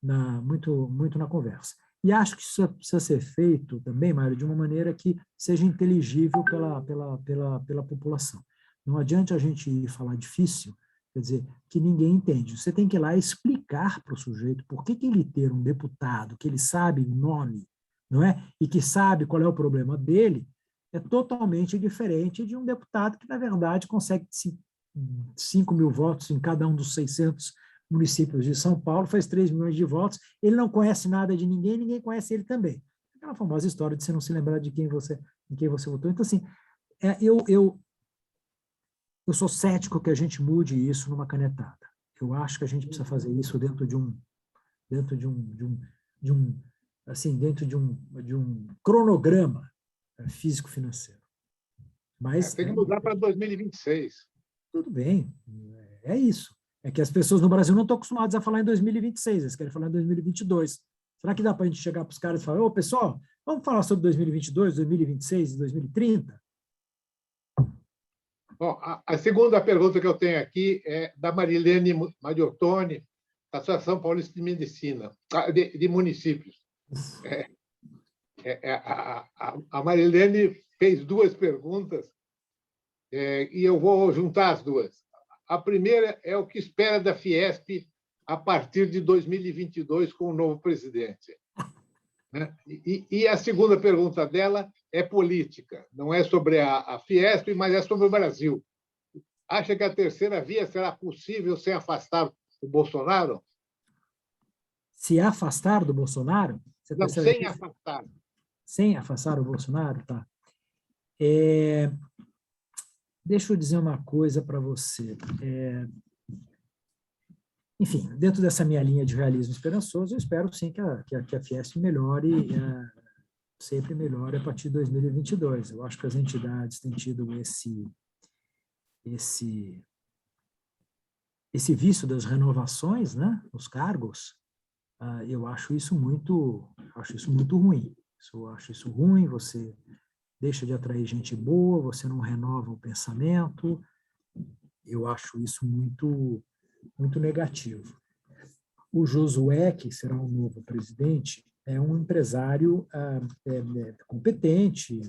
na conversa. E acho que isso precisa ser feito também, Mário, de uma maneira que seja inteligível pela população. Não adianta a gente ir falar difícil, quer dizer, que ninguém entende. Você tem que ir lá explicar para o sujeito por que ele ter um deputado que ele sabe o nome, não é? E que sabe qual é o problema dele, é totalmente diferente de um deputado que, na verdade, consegue 5 mil votos em cada um dos 600 municípios de São Paulo, faz 3 milhões de votos, ele não conhece nada de ninguém, ninguém conhece ele também. Aquela famosa história de você não se lembrar de quem você votou. Então, assim, eu sou cético que a gente mude isso numa canetada. Eu acho que a gente precisa fazer isso dentro de um cronograma físico-financeiro. Mas tem que mudar para 2026. Tudo bem, é isso. É que as pessoas no Brasil não estão acostumadas a falar em 2026, eles querem falar em 2022. Será que dá para a gente chegar para os caras e falar: ô, pessoal, vamos falar sobre 2022, 2026 e 2030? Bom, a segunda pergunta que eu tenho aqui é da Marilene Mariottoni, da Associação Paulista de Medicina, de Municípios. A Marilene fez 2 perguntas e eu vou juntar as 2. A primeira é o que espera da Fiesp a partir de 2022 com o novo presidente. E a segunda pergunta dela é política, não é sobre a Fiesp, mas é sobre o Brasil. Acha que a terceira via será possível sem afastar o Bolsonaro? Se afastar do Bolsonaro? Não, sem afastar. Sem afastar o Bolsonaro? Tá. Deixa eu dizer uma coisa para você. Enfim, dentro dessa minha linha de realismo esperançoso, eu espero sim que a Fiesp melhore, sempre melhore a partir de 2022. Eu acho que as entidades têm tido esse vício das renovações, né, nos cargos. Eu acho isso muito ruim. Eu acho isso ruim, você deixa de atrair gente boa, você não renova o pensamento. Eu acho isso muito negativo. O Josué, que será o novo presidente, é um empresário competente,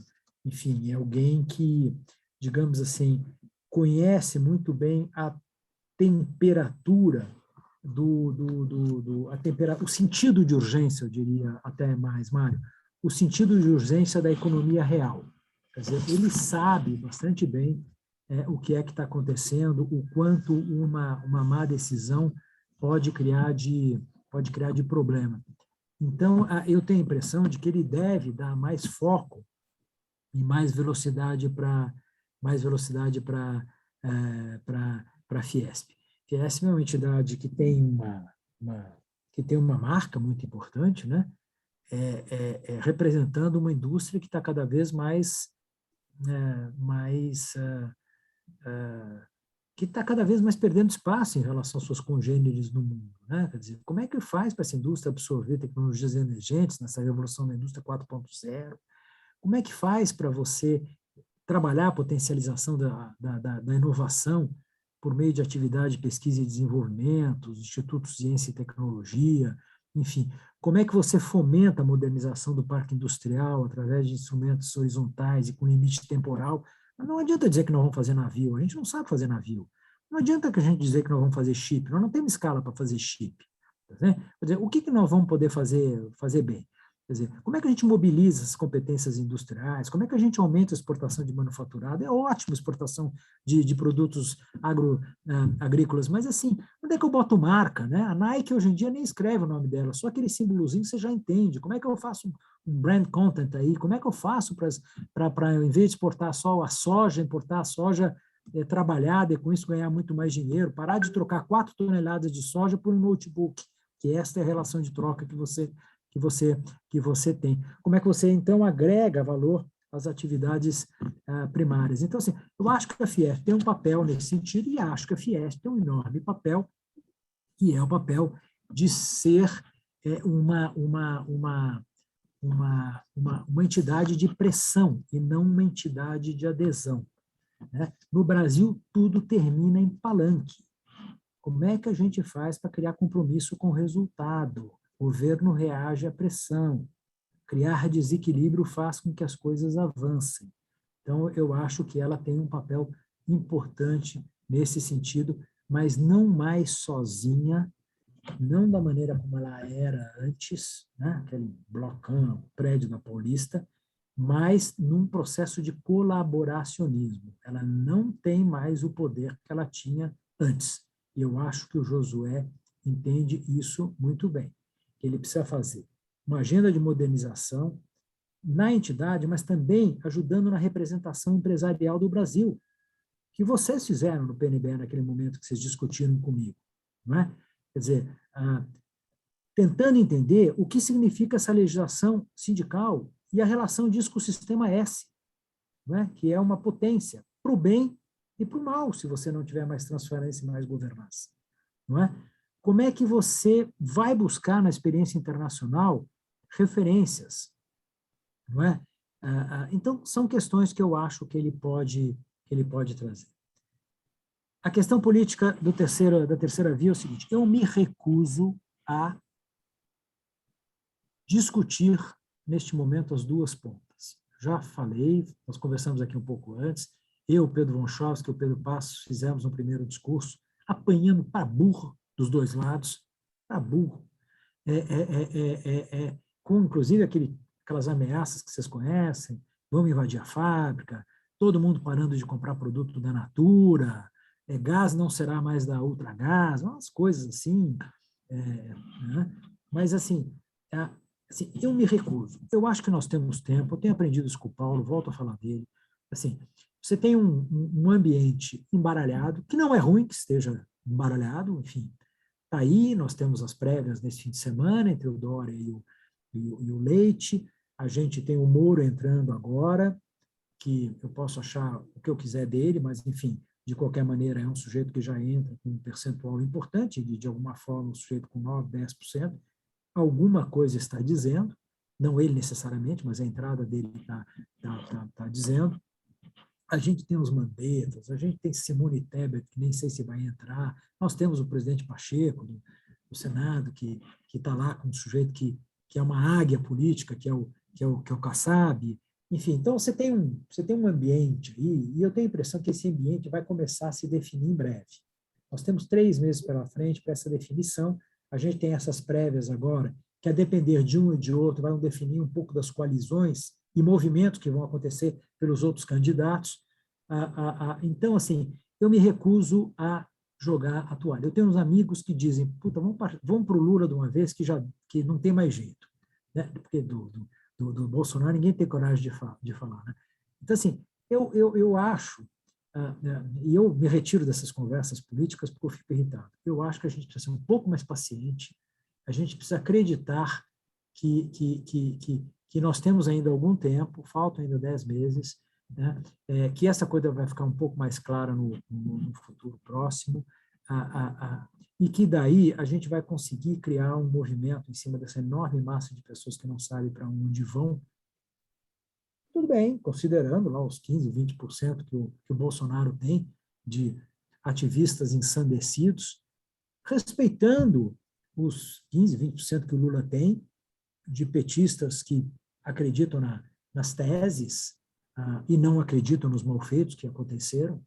enfim, é alguém que, digamos assim, conhece muito bem a temperatura o sentido de urgência, eu diria até mais, Mário, o sentido de urgência da economia real. Quer dizer, ele sabe bastante bem o que é que está acontecendo, o quanto uma má decisão pode criar de problema. Então, eu tenho a impressão de que ele deve dar mais foco e mais velocidade para a Fiesp. Fiesp é uma entidade que tem uma marca muito importante, né? representando uma indústria que está cada vez que está cada vez mais perdendo espaço em relação aos seus congêneres no mundo, né? Quer dizer, como é que faz para essa indústria absorver tecnologias emergentes nessa revolução da indústria 4.0? Como é que faz para você trabalhar a potencialização da inovação por meio de atividade de pesquisa e desenvolvimento, os institutos de ciência e tecnologia, enfim, como é que você fomenta a modernização do parque industrial através de instrumentos horizontais e com limite temporal? Não adianta dizer que nós vamos fazer navio, a gente não sabe fazer navio. Não adianta que a gente dizer que nós vamos fazer chip, nós não temos escala para fazer chip. Né? Quer dizer, o que nós vamos poder fazer bem? Quer dizer, como é que a gente mobiliza as competências industriais? Como é que a gente aumenta a exportação de manufaturado? É ótimo a exportação de produtos agrícolas, mas assim, onde é que eu boto marca? Né? A Nike hoje em dia nem escreve o nome dela, só aquele símbolozinho você já entende. Como é que eu faço um brand content aí? Como é que eu faço para em vez de exportar só a soja, importar a soja trabalhada e com isso ganhar muito mais dinheiro, parar de trocar 4 toneladas de soja por um notebook, que esta é a relação de troca que você tem. Como é que você, então, agrega valor às atividades primárias? Então, assim, eu acho que a Fiesp tem um papel nesse sentido e acho que a Fiesp tem um enorme papel, que é o papel de ser uma entidade de pressão e não uma entidade de adesão. Né? No Brasil, tudo termina em palanque. Como é que a gente faz para criar compromisso com o resultado? O governo reage à pressão. Criar desequilíbrio faz com que as coisas avancem. Então, eu acho que ela tem um papel importante nesse sentido, mas não mais sozinha, não da maneira como ela era antes, né? Aquele blocão, prédio da Paulista, mas num processo de colaboracionismo. Ela não tem mais o poder que ela tinha antes. E eu acho que o Josué entende isso muito bem. Ele precisa fazer uma agenda de modernização na entidade, mas também ajudando na representação empresarial do Brasil, que vocês fizeram no PNB naquele momento que vocês discutiram comigo. Não é? Quer dizer, tentando entender o que significa essa legislação sindical e a relação disso com o sistema S, não é? Que é uma potência para o bem e para o mal, se você não tiver mais transparência e mais governança. Não é? Como é que você vai buscar na experiência internacional referências? Não é? Então, são questões que eu acho que ele pode trazer. A questão política da terceira via é o seguinte: eu me recuso a discutir, neste momento, as duas pontas. Já falei, nós conversamos aqui um pouco antes, eu, Pedro Wonchowski e o Pedro Passos fizemos um primeiro discurso, apanhando para burro dos dois lados, para burro, com, inclusive, aquelas ameaças que vocês conhecem, vamos invadir a fábrica, todo mundo parando de comprar produto da Natura, gás não será mais da Ultragás, umas coisas assim, né? Mas, assim, eu me recuso. Eu acho que nós temos tempo, eu tenho aprendido isso com o Paulo, volto a falar dele. Assim, você tem um ambiente embaralhado, que não é ruim que esteja embaralhado, enfim, está aí, nós temos as prévias nesse fim de semana, entre o Dória e o Leite, a gente tem o Moro entrando agora, que eu posso achar o que eu quiser dele, mas, enfim, de qualquer maneira, é um sujeito que já entra com um percentual importante, de alguma forma, um sujeito com 9%, 10%, alguma coisa está dizendo, não ele necessariamente, mas a entrada dele está dizendo. A gente tem os Mandettas, a gente tem Simone Tebet, que nem sei se vai entrar, nós temos o presidente Pacheco, do Senado, que está lá com um sujeito que é uma águia política, que é o Kassab. Enfim, então você tem um ambiente aí, e eu tenho a impressão que esse ambiente vai começar a se definir em breve. Nós temos 3 meses pela frente para essa definição, a gente tem essas prévias agora, que a depender de um e de outro, vão definir um pouco das coalizões e movimentos que vão acontecer pelos outros candidatos. Então, assim, eu me recuso a jogar a toalha. Eu tenho uns amigos que dizem, puta, vamos para o Lula de uma vez, que não tem mais jeito. Né? Porque do Bolsonaro ninguém tem coragem de falar. Né? Então, assim, eu acho, e eu me retiro dessas conversas políticas porque eu fico irritado. Eu acho que a gente precisa ser um pouco mais paciente, a gente precisa acreditar que nós temos ainda algum tempo, faltam ainda 10 meses, né? Que essa coisa vai ficar um pouco mais clara no futuro próximo, e que daí a gente vai conseguir criar um movimento em cima dessa enorme massa de pessoas que não sabem para onde vão. Tudo bem, considerando lá os 15%, 20% que o Bolsonaro tem de ativistas ensandecidos, respeitando os 15%, 20% que o Lula tem de petistas que acreditam nas teses e não acreditam nos malfeitos que aconteceram.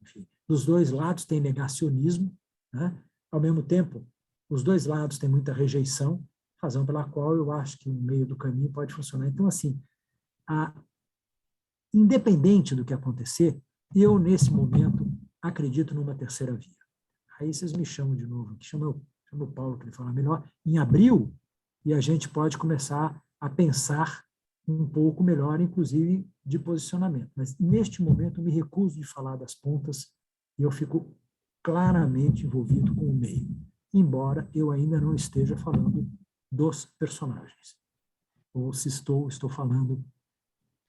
Enfim, dos dois lados tem negacionismo, né? Ao mesmo tempo, os dois lados têm muita rejeição, razão pela qual eu acho que o meio do caminho pode funcionar. Então, assim, independente do que acontecer, eu, nesse momento, acredito numa terceira via. Aí vocês me chamam de novo, chama o Paulo, que ele fala melhor, em abril, e a gente pode começar a pensar um pouco melhor, inclusive, de posicionamento. Mas, neste momento, eu me recuso de falar das pontas e eu fico claramente envolvido com o meio, embora eu ainda não esteja falando dos personagens. Ou se estou falando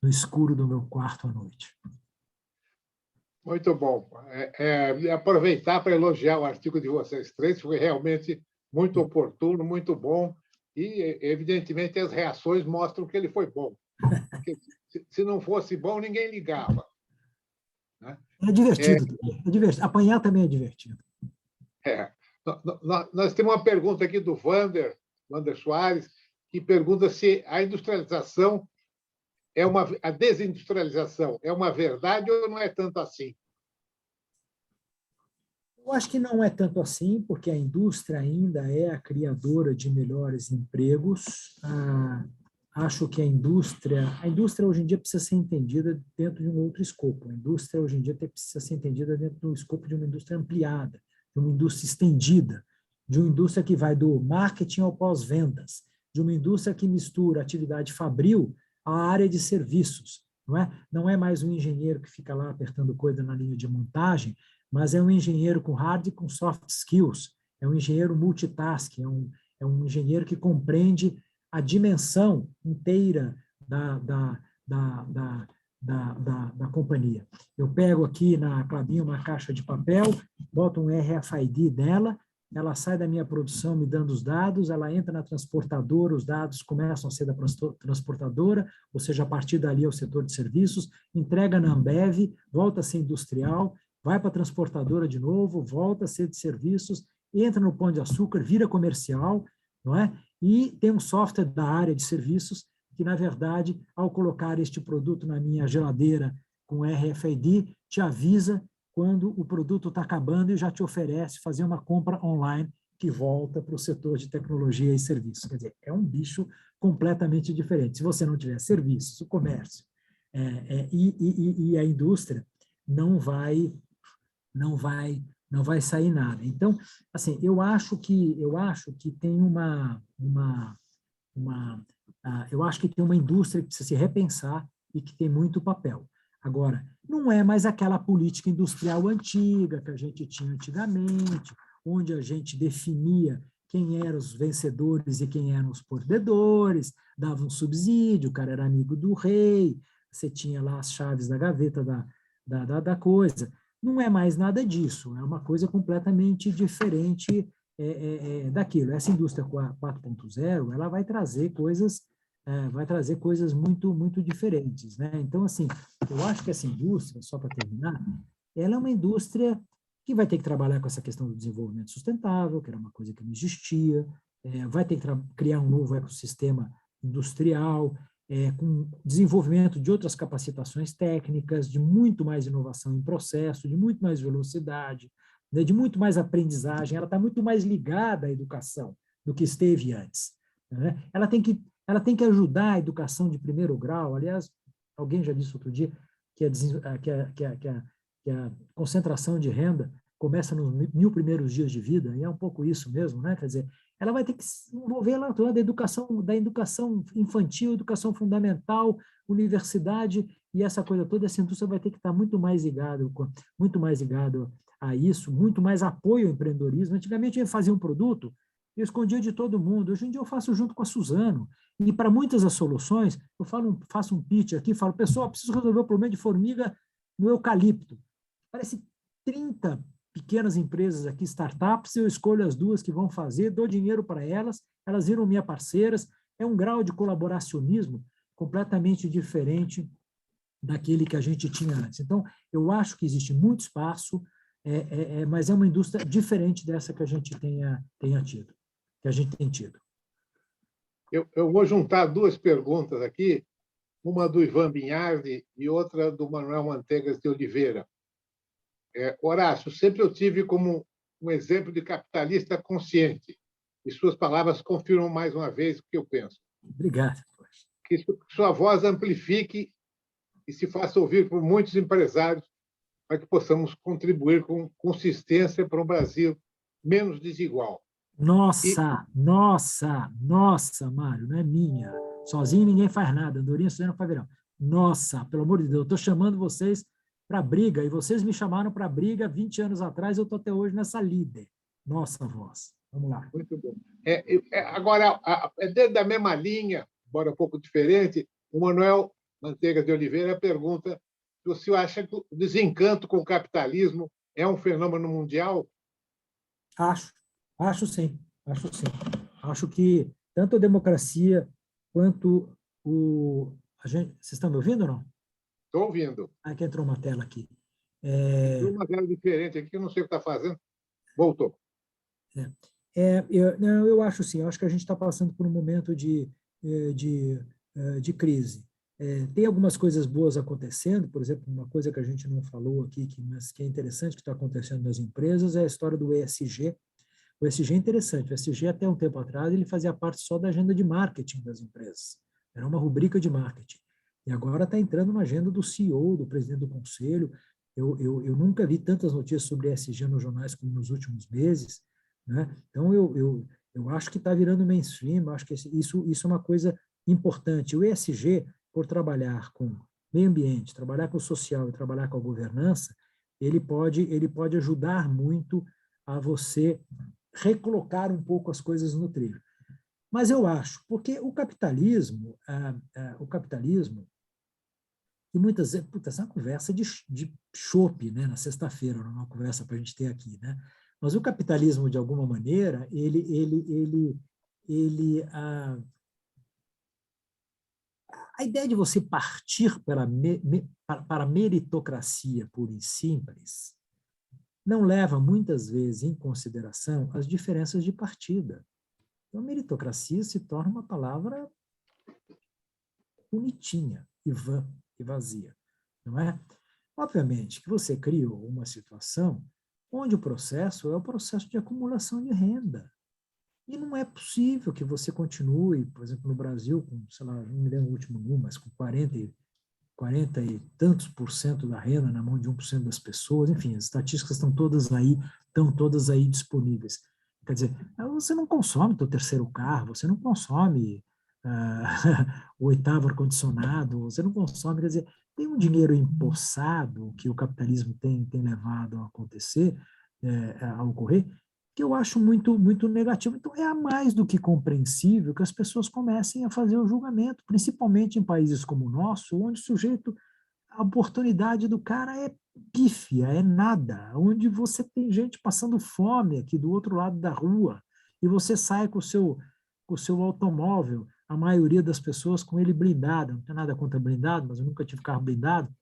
no escuro do meu quarto à noite. Muito bom. Aproveitar para elogiar o artigo de vocês três, foi realmente muito oportuno, muito bom, e, evidentemente, as reações mostram que ele foi bom. Porque, se não fosse bom, ninguém ligava. Né? É divertido também. É divertido. Apanhar também é divertido. Nós temos uma pergunta aqui do Wander Soares, que pergunta se a industrialização a desindustrialização é uma verdade ou não é tanto assim? Eu acho que não é tanto assim, porque a indústria ainda é a criadora de melhores empregos. Acho que a indústria hoje em dia precisa ser entendida dentro de um outro escopo. A indústria hoje em dia precisa ser entendida dentro do escopo de uma indústria ampliada, de uma indústria estendida, de uma indústria que vai do marketing ao pós-vendas, de uma indústria que mistura atividade fabril à área de serviços. Não é mais um engenheiro que fica lá apertando coisa na linha de montagem, mas é um engenheiro com hard e com soft skills, é um engenheiro multitask, é um engenheiro que compreende a dimensão inteira da companhia. Eu pego aqui na Klabin uma caixa de papel, boto um RFID nela, ela sai da minha produção me dando os dados, ela entra na transportadora, os dados começam a ser da transportadora, ou seja, a partir dali é o setor de serviços, entrega na Ambev, volta a ser industrial, vai para a transportadora de novo, volta a ser de serviços, entra no Pão de Açúcar, vira comercial, não é? E tem um software da área de serviços que, na verdade, ao colocar este produto na minha geladeira com RFID, te avisa quando o produto está acabando e já te oferece fazer uma compra online que volta para o setor de tecnologia e serviços. Quer dizer, é um bicho completamente diferente. Se você não tiver serviços, o comércio e a indústria, não vai sair nada. Então, assim, eu acho que tem eu acho que tem uma indústria que precisa se repensar e que tem muito papel. Agora, não é mais aquela política industrial antiga que a gente tinha antigamente, onde a gente definia quem eram os vencedores e quem eram os perdedores, dava um subsídio, o cara era amigo do rei, você tinha lá as chaves da gaveta da coisa. Não é mais nada disso, é uma coisa completamente diferente daquilo. Essa indústria 4.0, ela vai trazer coisas muito, muito diferentes, né? Então, assim, eu acho que essa indústria, só para terminar, ela é uma indústria que vai ter que trabalhar com essa questão do desenvolvimento sustentável, que era uma coisa que não existia, vai ter que criar um novo ecossistema industrial, com desenvolvimento de outras capacitações técnicas, de muito mais inovação em processo, de muito mais velocidade, né, de muito mais aprendizagem. Ela está muito mais ligada à educação do que esteve antes, né? Ela tem que ajudar a educação de primeiro grau. Aliás, alguém já disse outro dia que a concentração de renda começa nos 1000 primeiros dias de vida, e é um pouco isso mesmo, né? Quer dizer, ela vai ter que se envolver lá da educação infantil, educação fundamental, universidade, e essa coisa toda. Essa indústria vai ter que estar muito mais ligado a isso, muito mais apoio ao empreendedorismo. Antigamente, a gente fazia um produto, eu escondia de todo mundo. Hoje em dia eu faço junto com a Suzano. E para muitas das soluções, eu faço um pitch aqui, falo, pessoal, preciso resolver o problema de formiga no eucalipto. Parece 30 pequenas empresas aqui, startups, eu escolho as 2 que vão fazer, dou dinheiro para elas, elas viram minhas parceiras, é um grau de colaboracionismo completamente diferente daquele que a gente tinha antes. Então, eu acho que existe muito espaço, mas é uma indústria diferente dessa que a gente tenha tido, que a gente tem tido. Eu vou juntar 2 perguntas aqui, uma do Ivan Binhardi e outra do Manuel Manteigas de Oliveira. Horácio, sempre eu tive como um exemplo de capitalista consciente, e suas palavras confirmam mais uma vez o que eu penso. Obrigado. Que sua voz amplifique e se faça ouvir por muitos empresários para que possamos contribuir com consistência para um Brasil menos desigual. Nossa, Mário, não é minha. Sozinho ninguém faz nada, Andorinha sozinha não faz verão. Nossa, pelo amor de Deus, eu estou chamando vocês para briga, e vocês me chamaram para briga 20 anos atrás, eu estou até hoje nessa líder. Nossa voz. Vamos lá. Muito bom. Agora, dentro da mesma linha, embora um pouco diferente, o Manuel Manteigas de Oliveira pergunta se você acha que o desencanto com o capitalismo é um fenômeno mundial? Acho sim. Acho que tanto a democracia quanto Vocês estão me ouvindo ou não? Estou ouvindo. Que entrou uma tela aqui. Tem uma tela diferente aqui, eu não sei o que está fazendo. Voltou. Eu acho sim, eu acho que a gente está passando por um momento de crise. Tem algumas coisas boas acontecendo, por exemplo, uma coisa que a gente não falou aqui, mas que é interessante que está acontecendo nas empresas, é a história do ESG. O ESG é interessante, o ESG até um tempo atrás ele fazia parte só da agenda de marketing das empresas, era uma rubrica de marketing, e agora está entrando na agenda do CEO, do presidente do conselho. Eu nunca vi tantas notícias sobre ESG nos jornais como nos últimos meses, né? Então eu acho que está virando mainstream, acho que isso é uma coisa importante. O ESG, por trabalhar com meio ambiente, trabalhar com o social e trabalhar com a governança, ele pode ajudar muito a você recolocar um pouco as coisas no trilho. Mas eu acho, porque o capitalismo, e muitas vezes, essa é uma conversa de chopp, né, na sexta-feira, não é uma conversa para a gente ter aqui, né? Mas o capitalismo, de alguma maneira, a ideia de você partir para a meritocracia pura e simples não leva, muitas vezes, em consideração as diferenças de partida. Então, a meritocracia se torna uma palavra bonitinha e vã e vazia, não é? Obviamente que você criou uma situação onde o processo é o processo de acumulação de renda. E não é possível que você continue, por exemplo, no Brasil, com, sei lá, não me lembro o último número, mas com 40 e tantos % da renda na mão de 1% das pessoas, enfim, as estatísticas estão todas aí disponíveis. Quer dizer, você não consome o teu terceiro carro, você não consome o 8º ar-condicionado, você não consome, quer dizer, tem um dinheiro empossado que o capitalismo tem levado a acontecer, a ocorrer, que eu acho muito, muito negativo. Então, é a mais do que compreensível que as pessoas comecem a fazer o julgamento, principalmente em países como o nosso, onde o sujeito, a oportunidade do cara é pífia, é nada, onde você tem gente passando fome aqui do outro lado da rua, e você sai com o seu automóvel, a maioria das pessoas com ele blindado. Não tem nada contra blindado, mas eu nunca tive carro blindado,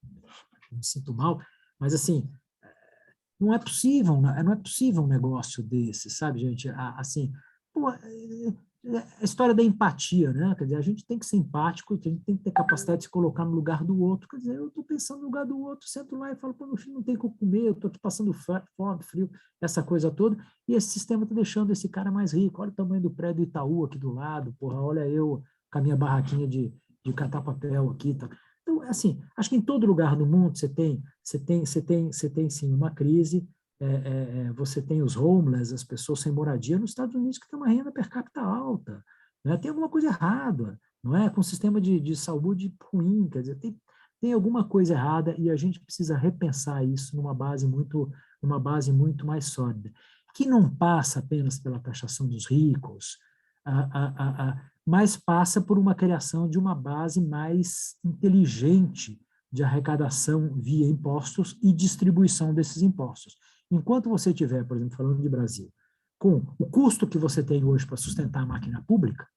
me sinto mal, mas assim, não é possível um negócio desse, sabe, gente? Assim, pô, a história da empatia, né? Quer dizer, a gente tem que ser empático, a gente tem que ter capacidade de se colocar no lugar do outro. Quer dizer, eu estou pensando no lugar do outro, sento lá e falo, pô, meu filho não tem o que comer, eu estou aqui passando fome, frio, essa coisa toda, e esse sistema está deixando esse cara mais rico. Olha o tamanho do prédio Itaú aqui do lado, porra, olha eu com a minha barraquinha de catar papel aqui, tá? Então, assim, acho que em todo lugar do mundo você tem sim uma crise, você tem os homeless, as pessoas sem moradia, nos Estados Unidos que tem uma renda per capita alta, né? Tem alguma coisa errada, não é? Com o sistema de saúde ruim, quer dizer, tem alguma coisa errada e a gente precisa repensar isso numa base muito mais sólida. que não passa apenas pela taxação dos ricos, mas passa por uma criação de uma base mais inteligente de arrecadação via impostos e distribuição desses impostos. Enquanto você tiver, por exemplo, falando de Brasil, com o custo que você tem hoje para sustentar a máquina pública,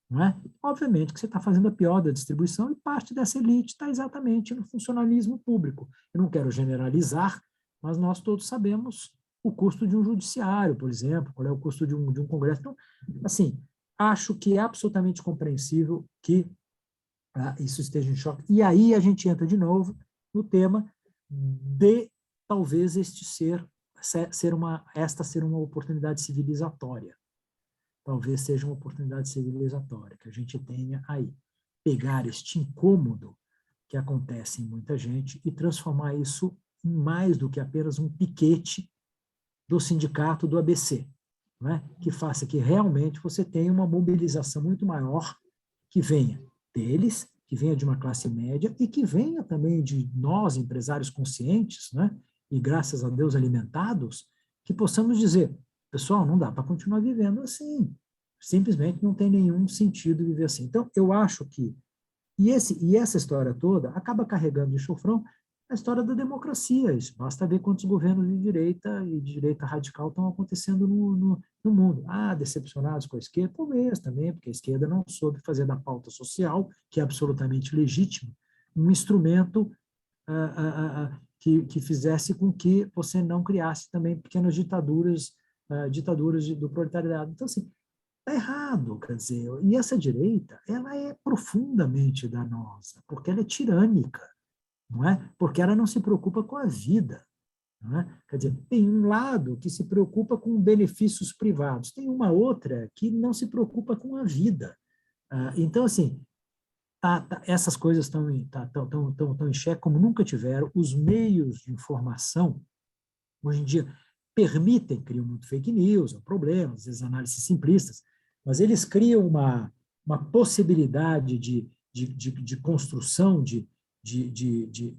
não é? Obviamente que você está fazendo a pior da distribuição e parte dessa elite está exatamente no funcionalismo público. Eu não quero generalizar, mas nós todos sabemos o custo de um judiciário, por exemplo, qual é o custo de um congresso. Então, assim, acho que é absolutamente compreensível que isso esteja em choque. E aí a gente entra de novo no tema de talvez esta ser uma oportunidade civilizatória. Talvez seja uma oportunidade civilizatória que a gente tenha aí. Pegar este incômodo que acontece em muita gente e transformar isso em mais do que apenas um piquete do sindicato do ABC, não é? Que faça que realmente você tenha uma mobilização muito maior que venha deles, que venha de uma classe média e que venha também de nós, empresários conscientes, né? E graças a Deus alimentados, que possamos dizer, pessoal, não dá para continuar vivendo assim. Simplesmente não tem nenhum sentido viver assim. Então, eu acho que, e essa história toda acaba carregando de chofrão a história da democracia. Isso basta ver quantos governos de direita e de direita radical estão acontecendo no mundo. Decepcionados com a esquerda? Talvez também, porque a esquerda não soube fazer da pauta social, que é absolutamente legítima, um instrumento que fizesse com que você não criasse também pequenas ditaduras do proletariado. Então, assim, está errado, quer dizer, e essa direita, ela é profundamente danosa, porque ela é tirânica, não é? Porque ela não se preocupa com a vida, não é? Quer dizer, tem um lado que se preocupa com benefícios privados, tem uma outra que não se preocupa com a vida. Então, assim, essas coisas estão em xeque como nunca tiveram. Os meios de informação, hoje em dia, criam muito fake news, é um problema, às vezes análises simplistas, mas eles criam uma possibilidade de construção de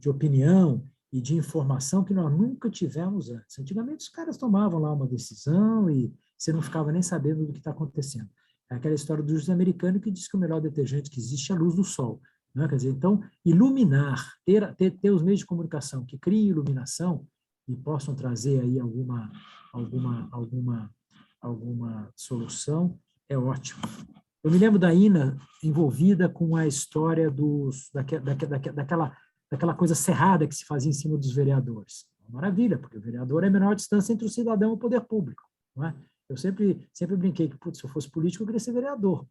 opinião e de informação que nós nunca tivemos antes. Antigamente, os caras tomavam lá uma decisão e você não ficava nem sabendo do que está acontecendo. É aquela história do juiz americano que diz que o melhor detergente que existe é a luz do sol. Né? Quer dizer, então, iluminar, ter os meios de comunicação que criem iluminação e possam trazer aí alguma solução, é ótimo. Eu me lembro da Ina envolvida com a história daquela coisa cerrada que se fazia em cima dos vereadores. Maravilha, porque o vereador é a menor distância entre o cidadão e o poder público. Não é? Eu sempre brinquei que, se eu fosse político, eu queria ser vereador.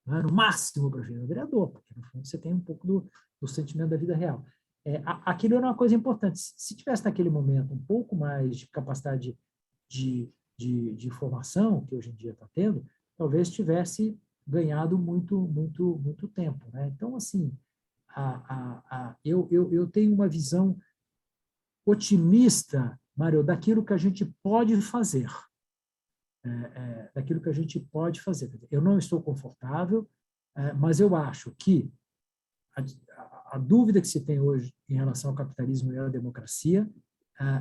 Não é? No máximo, para ser vereador, porque, no fundo, você tem um pouco do sentimento da vida real. Aquilo era uma coisa importante. Se tivesse, naquele momento, um pouco mais de capacidade de informação, que hoje em dia está tendo, talvez tivesse ganhado muito tempo. Né? Então, assim, eu tenho uma visão otimista, Mário, daquilo que a gente pode fazer. Daquilo que a gente pode fazer. Eu não estou confortável, mas eu acho que a dúvida que se tem hoje em relação ao capitalismo e à democracia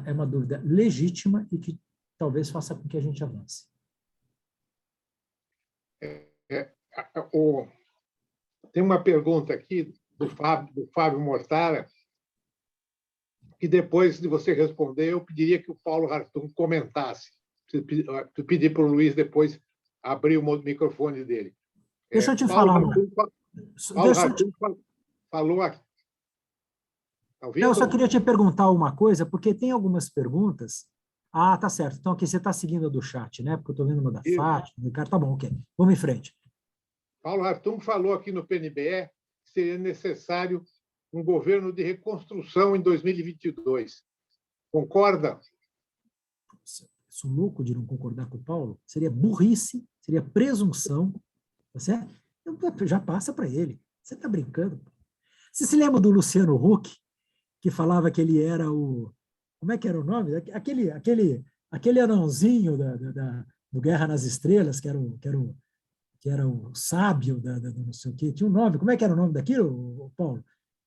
é uma dúvida legítima e que talvez faça com que a gente avance. Tem uma pergunta aqui do Fábio Mortara, que depois de você responder, eu pediria que o Paulo Hartung comentasse. Tu pedir para o Luiz depois abrir o microfone dele. Deixa eu te falar. Paulo Hartung falou aqui. Eu só queria te perguntar uma coisa, porque tem algumas perguntas. Tá certo. Então, aqui você está seguindo a do chat, né? Porque eu estou vendo uma da Fátima, do Ricardo. Tá bom, ok. Vamos em frente. Paulo Hartung falou aqui no PNBE que seria necessário um governo de reconstrução em 2022. Concorda? Sou louco de não concordar com o Paulo. Seria burrice, seria presunção. Tá certo? Já passa para ele. Você está brincando? Você se lembra do Luciano Huck, que falava que ele era o... Como é que era o nome? Aquele anãozinho do Guerra nas Estrelas, que era o sábio da não sei o quê. Tinha um nome. Como é que era o nome daquilo, Paulo?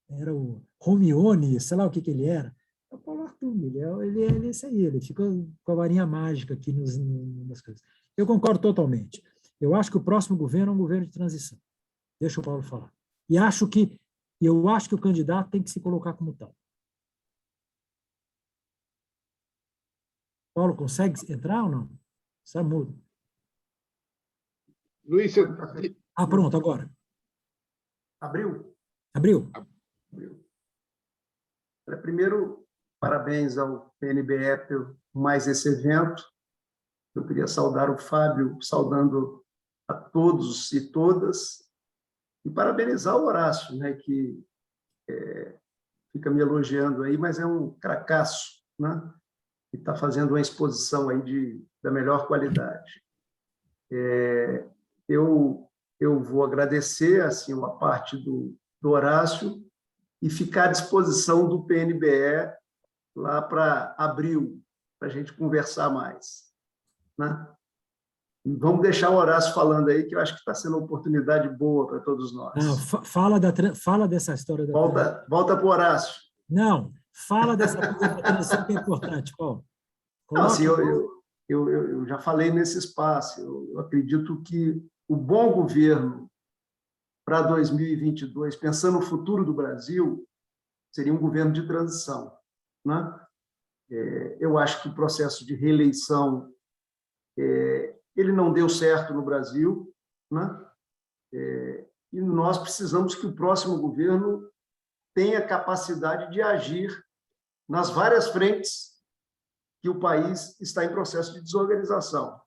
Era o Romione, sei lá o que ele era. É o Paulo Hartung. ele é isso aí, ele fica com a varinha mágica aqui nas coisas. Eu concordo totalmente. Eu acho que o próximo governo é um governo de transição. Deixa o Paulo falar. E eu acho que o candidato tem que se colocar como tal. Paulo, consegue entrar ou não? Está mudo. Luiz, Pronto, agora. Abriu? Abriu? Abriu. Primeiro, parabéns ao PNBE por mais esse evento. Eu queria saudar o Fábio, saudando a todos e todas, e parabenizar o Horácio, né, que fica me elogiando aí, mas é um cracaço, né, e está fazendo uma exposição aí da melhor qualidade. Eu vou agradecer assim, uma parte do Horácio e ficar à disposição do PNBE lá para abril, para a gente conversar mais. Né? E vamos deixar o Horácio falando aí, que eu acho que está sendo uma oportunidade boa para todos nós. Não, fala dessa história da Volta para o Horácio. Não, fala dessa coisa da transição que é importante, Paulo. Não, assim, eu já falei nesse espaço, eu acredito que o bom governo para 2022, pensando no futuro do Brasil, seria um governo de transição. Né? Eu acho que o processo de reeleição ele não deu certo no Brasil, né? E nós precisamos que o próximo governo tenha capacidade de agir nas várias frentes que o país está em processo de desorganização.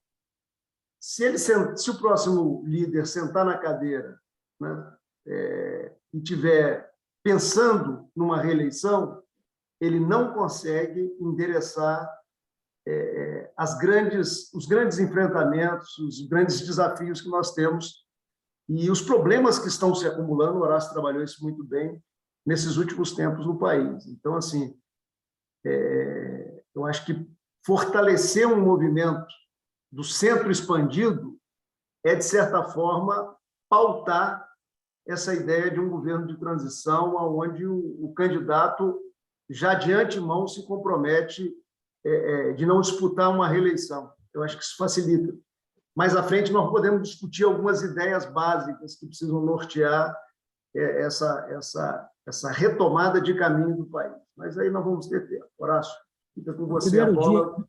Se o próximo líder sentar na cadeira, né, e estiver pensando numa reeleição, ele não consegue endereçar os grandes enfrentamentos, os grandes desafios que nós temos e os problemas que estão se acumulando. O Horácio trabalhou isso muito bem nesses últimos tempos no país. Então, assim, eu acho que fortalecer um movimento do centro expandido é, de certa forma, pautar essa ideia de um governo de transição onde o candidato já de antemão se compromete de não disputar uma reeleição. Eu acho que isso facilita. Mais à frente, nós podemos discutir algumas ideias básicas que precisam nortear essa retomada de caminho do país. Mas aí nós vamos ter tempo. Horácio, fica com você a bola.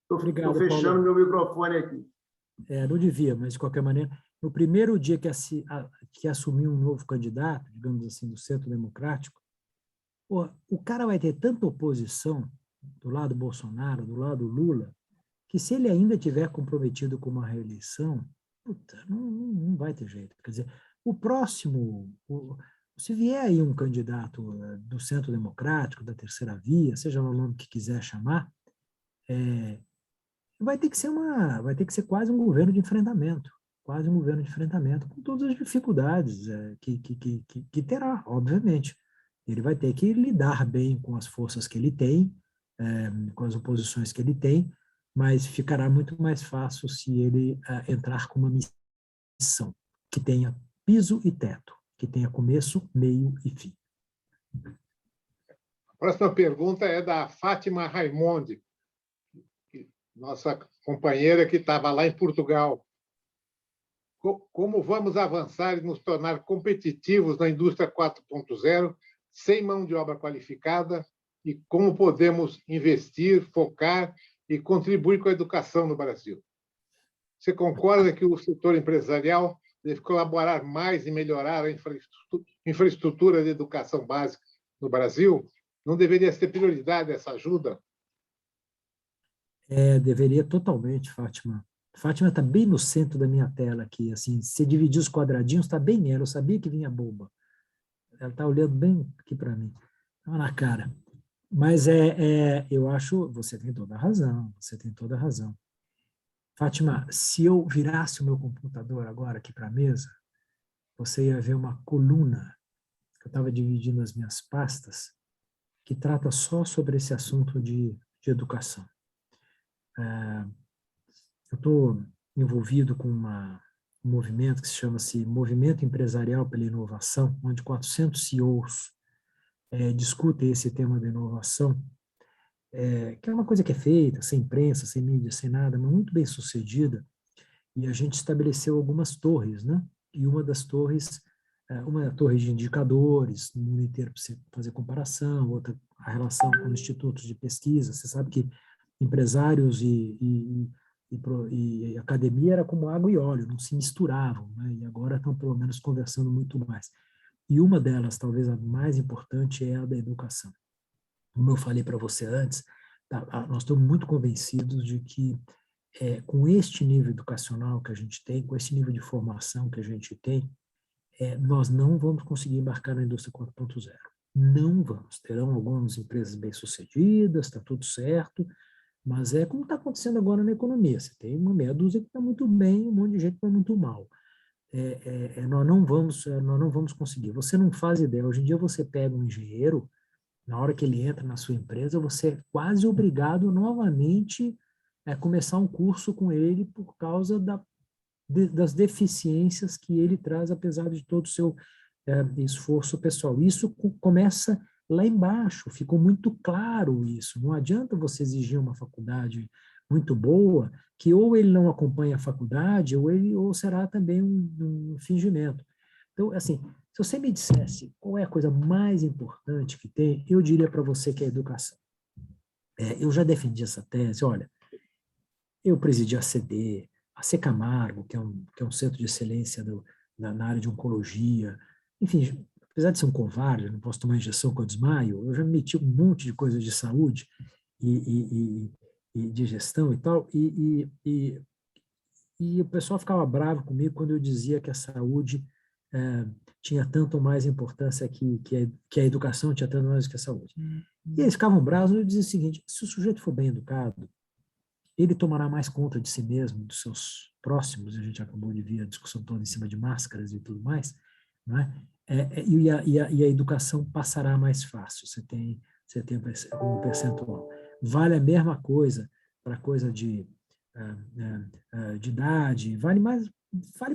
Estou fechando Paulo. Meu microfone aqui. Não devia, mas, de qualquer maneira, no primeiro dia que assumiu um novo candidato, digamos assim, do Centro Democrático, o cara vai ter tanta oposição do lado Bolsonaro, do lado Lula, que se ele ainda tiver comprometido com uma reeleição, não vai ter jeito. Quer dizer, o próximo, se vier aí um candidato do Centro Democrático, da Terceira Via, seja lá o nome que quiser chamar, vai ter que ser quase um governo de enfrentamento, com todas as dificuldades que terá, obviamente. Ele vai ter que lidar bem com as forças que ele tem, com as oposições que ele tem, mas ficará muito mais fácil se ele entrar com uma missão que tenha piso e teto, que tenha começo, meio e fim. A próxima pergunta é da Fátima Raimondi, nossa companheira que estava lá em Portugal. Como vamos avançar e nos tornar competitivos na indústria 4.0 sem mão de obra qualificada e como podemos investir, focar e contribuir com a educação no Brasil? Você concorda que o setor empresarial deve colaborar mais em melhorar a infraestrutura de educação básica no Brasil? Não deveria ser prioridade essa ajuda? Deveria totalmente, Fátima. Fátima está bem no centro da minha tela aqui, assim, se dividir os quadradinhos, está bem nela, eu sabia que vinha bomba. Ela está olhando bem aqui para mim, tá na cara. Mas eu acho, você tem toda a razão. Fátima, se eu virasse o meu computador agora aqui para a mesa, você ia ver uma coluna, que eu estava dividindo as minhas pastas, que trata só sobre esse assunto de educação. Eu estou envolvido com um movimento que se chama-se Movimento Empresarial pela Inovação, onde 400 CEOs discutem esse tema da inovação, que é uma coisa que é feita, sem imprensa, sem mídia, sem nada, mas muito bem sucedida, e a gente estabeleceu algumas torres, né? E uma das torres, uma torre de indicadores, no mundo inteiro para você fazer comparação, outra a relação com institutos de pesquisa. Você sabe que empresários e academia era como água e óleo, não se misturavam, né? E agora estão pelo menos conversando muito mais. E uma delas, talvez a mais importante, é a da educação. Como eu falei para você antes, nós estamos muito convencidos de que com este nível educacional que a gente tem, com esse nível de formação que a gente tem, nós não vamos conseguir embarcar na indústria 4.0. Não vamos. Terão algumas empresas bem-sucedidas, está tudo certo, mas é como está acontecendo agora na economia. Você tem uma meia dúzia que está muito bem, um monte de gente que está muito mal. Nós não vamos conseguir. Você não faz ideia. Hoje em dia você pega um engenheiro, na hora que ele entra na sua empresa, você é quase obrigado novamente a começar um curso com ele por causa das deficiências que ele traz, apesar de todo o seu esforço pessoal. Isso começa lá embaixo, ficou muito claro isso. Não adianta você exigir uma faculdade muito boa, que ou ele não acompanha a faculdade, ou será também um fingimento. Então, assim, se você me dissesse qual é a coisa mais importante que tem, eu diria para você que é a educação. Eu já defendi essa tese, olha, eu presidi a CD, a C. Camargo, que é um centro de excelência na área de oncologia, enfim, apesar de ser um covarde, não posso tomar injeção que eu desmaio, eu já me meti um monte de coisas de saúde e de gestão e tal, e o pessoal ficava bravo comigo quando eu dizia que a saúde tinha tanto mais importância que a educação tinha tanto mais que a saúde. E eles ficavam bravos e eu dizia o seguinte, se o sujeito for bem educado, ele tomará mais conta de si mesmo, dos seus próximos, a gente acabou de ver a discussão toda em cima de máscaras e tudo mais, não é? E a educação passará mais fácil, você tem um percentual. Vale a mesma coisa para coisa de idade, vale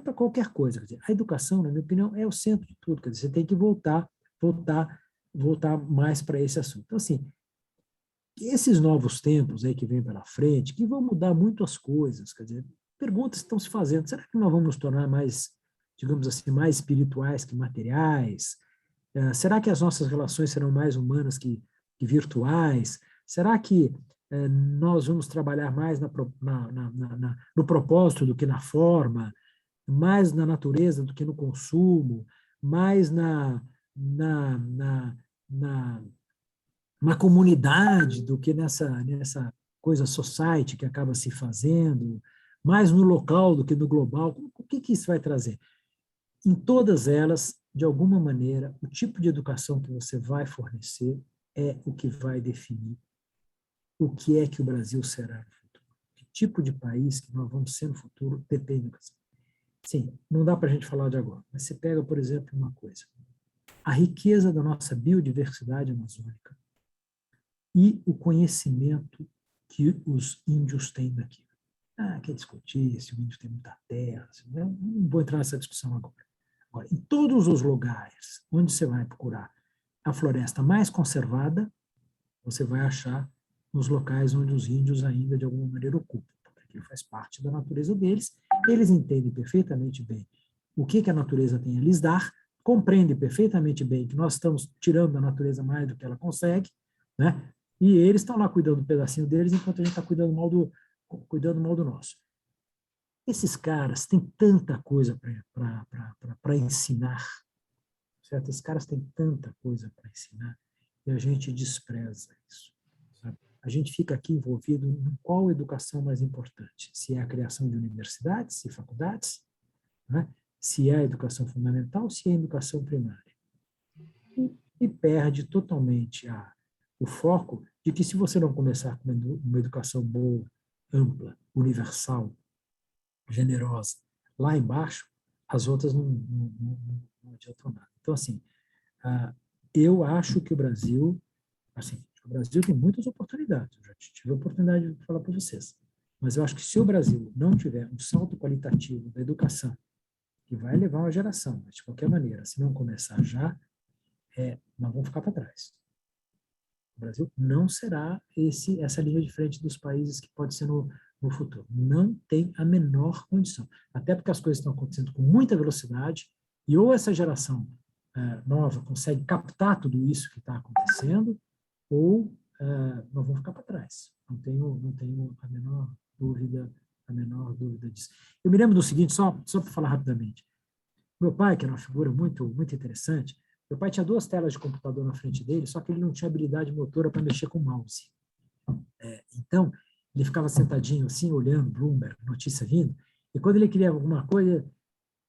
para qualquer coisa. Quer dizer, a educação, na minha opinião, é o centro de tudo, quer dizer, você tem que voltar mais para esse assunto. Então, assim, esses novos tempos aí que vem pela frente, que vão mudar muito as coisas, quer dizer, perguntas estão se fazendo, será que nós vamos nos tornar mais, digamos assim, mais espirituais que materiais? Será que as nossas relações serão mais humanas que virtuais? Será que nós vamos trabalhar mais no propósito do que na forma, mais na natureza do que no consumo, mais na comunidade do que nessa coisa society que acaba se fazendo, mais no local do que no global? O que isso vai trazer? Em todas elas, de alguma maneira, o tipo de educação que você vai fornecer é o que vai definir o que é que o Brasil será no futuro. Que tipo de país que nós vamos ser no futuro depende da educação. Sim, não dá para a gente falar de agora, mas você pega, por exemplo, uma coisa. A riqueza da nossa biodiversidade amazônica e o conhecimento que os índios têm daquilo. Quer discutir se o índio tem muita terra, não vou entrar nessa discussão agora. Agora, em todos os lugares onde você vai procurar a floresta mais conservada, você vai achar nos locais onde os índios ainda, de alguma maneira, ocupam, porque faz parte da natureza deles, eles entendem perfeitamente bem o que a natureza tem a lhes dar, compreendem perfeitamente bem que nós estamos tirando da natureza mais do que ela consegue, né? E eles estão lá cuidando do pedacinho deles, enquanto a gente está cuidando mal do nosso. Esses caras têm tanta coisa para ensinar, certo? Esses caras têm tanta coisa para ensinar e a gente despreza isso. Sabe? A gente fica aqui envolvido em qual educação mais importante, se é a criação de universidades, se faculdades, né? Se é a educação fundamental, se é a educação primária. E perde totalmente o foco de que se você não começar com uma educação boa, ampla, universal, generosa, lá embaixo, as outras não adiantam nada. Então, assim, eu acho que o Brasil tem muitas oportunidades, eu já tive a oportunidade de falar para vocês, mas eu acho que se o Brasil não tiver um salto qualitativo da educação, que vai levar uma geração, mas de qualquer maneira, se não começar já, nós vamos ficar para trás. O Brasil não será essa linha de frente dos países que pode ser no futuro. Não tem a menor condição. Até porque as coisas estão acontecendo com muita velocidade e ou essa geração nova consegue captar tudo isso que está acontecendo, ou nós vamos ficar para trás. Não tenho a menor dúvida disso. Eu me lembro do seguinte, só para falar rapidamente. Meu pai, que era uma figura muito, muito interessante, meu pai tinha 2 telas de computador na frente dele, só que ele não tinha habilidade motora para mexer com o mouse. Então, ele ficava sentadinho assim, olhando Bloomberg, notícia vindo, e quando ele queria alguma coisa,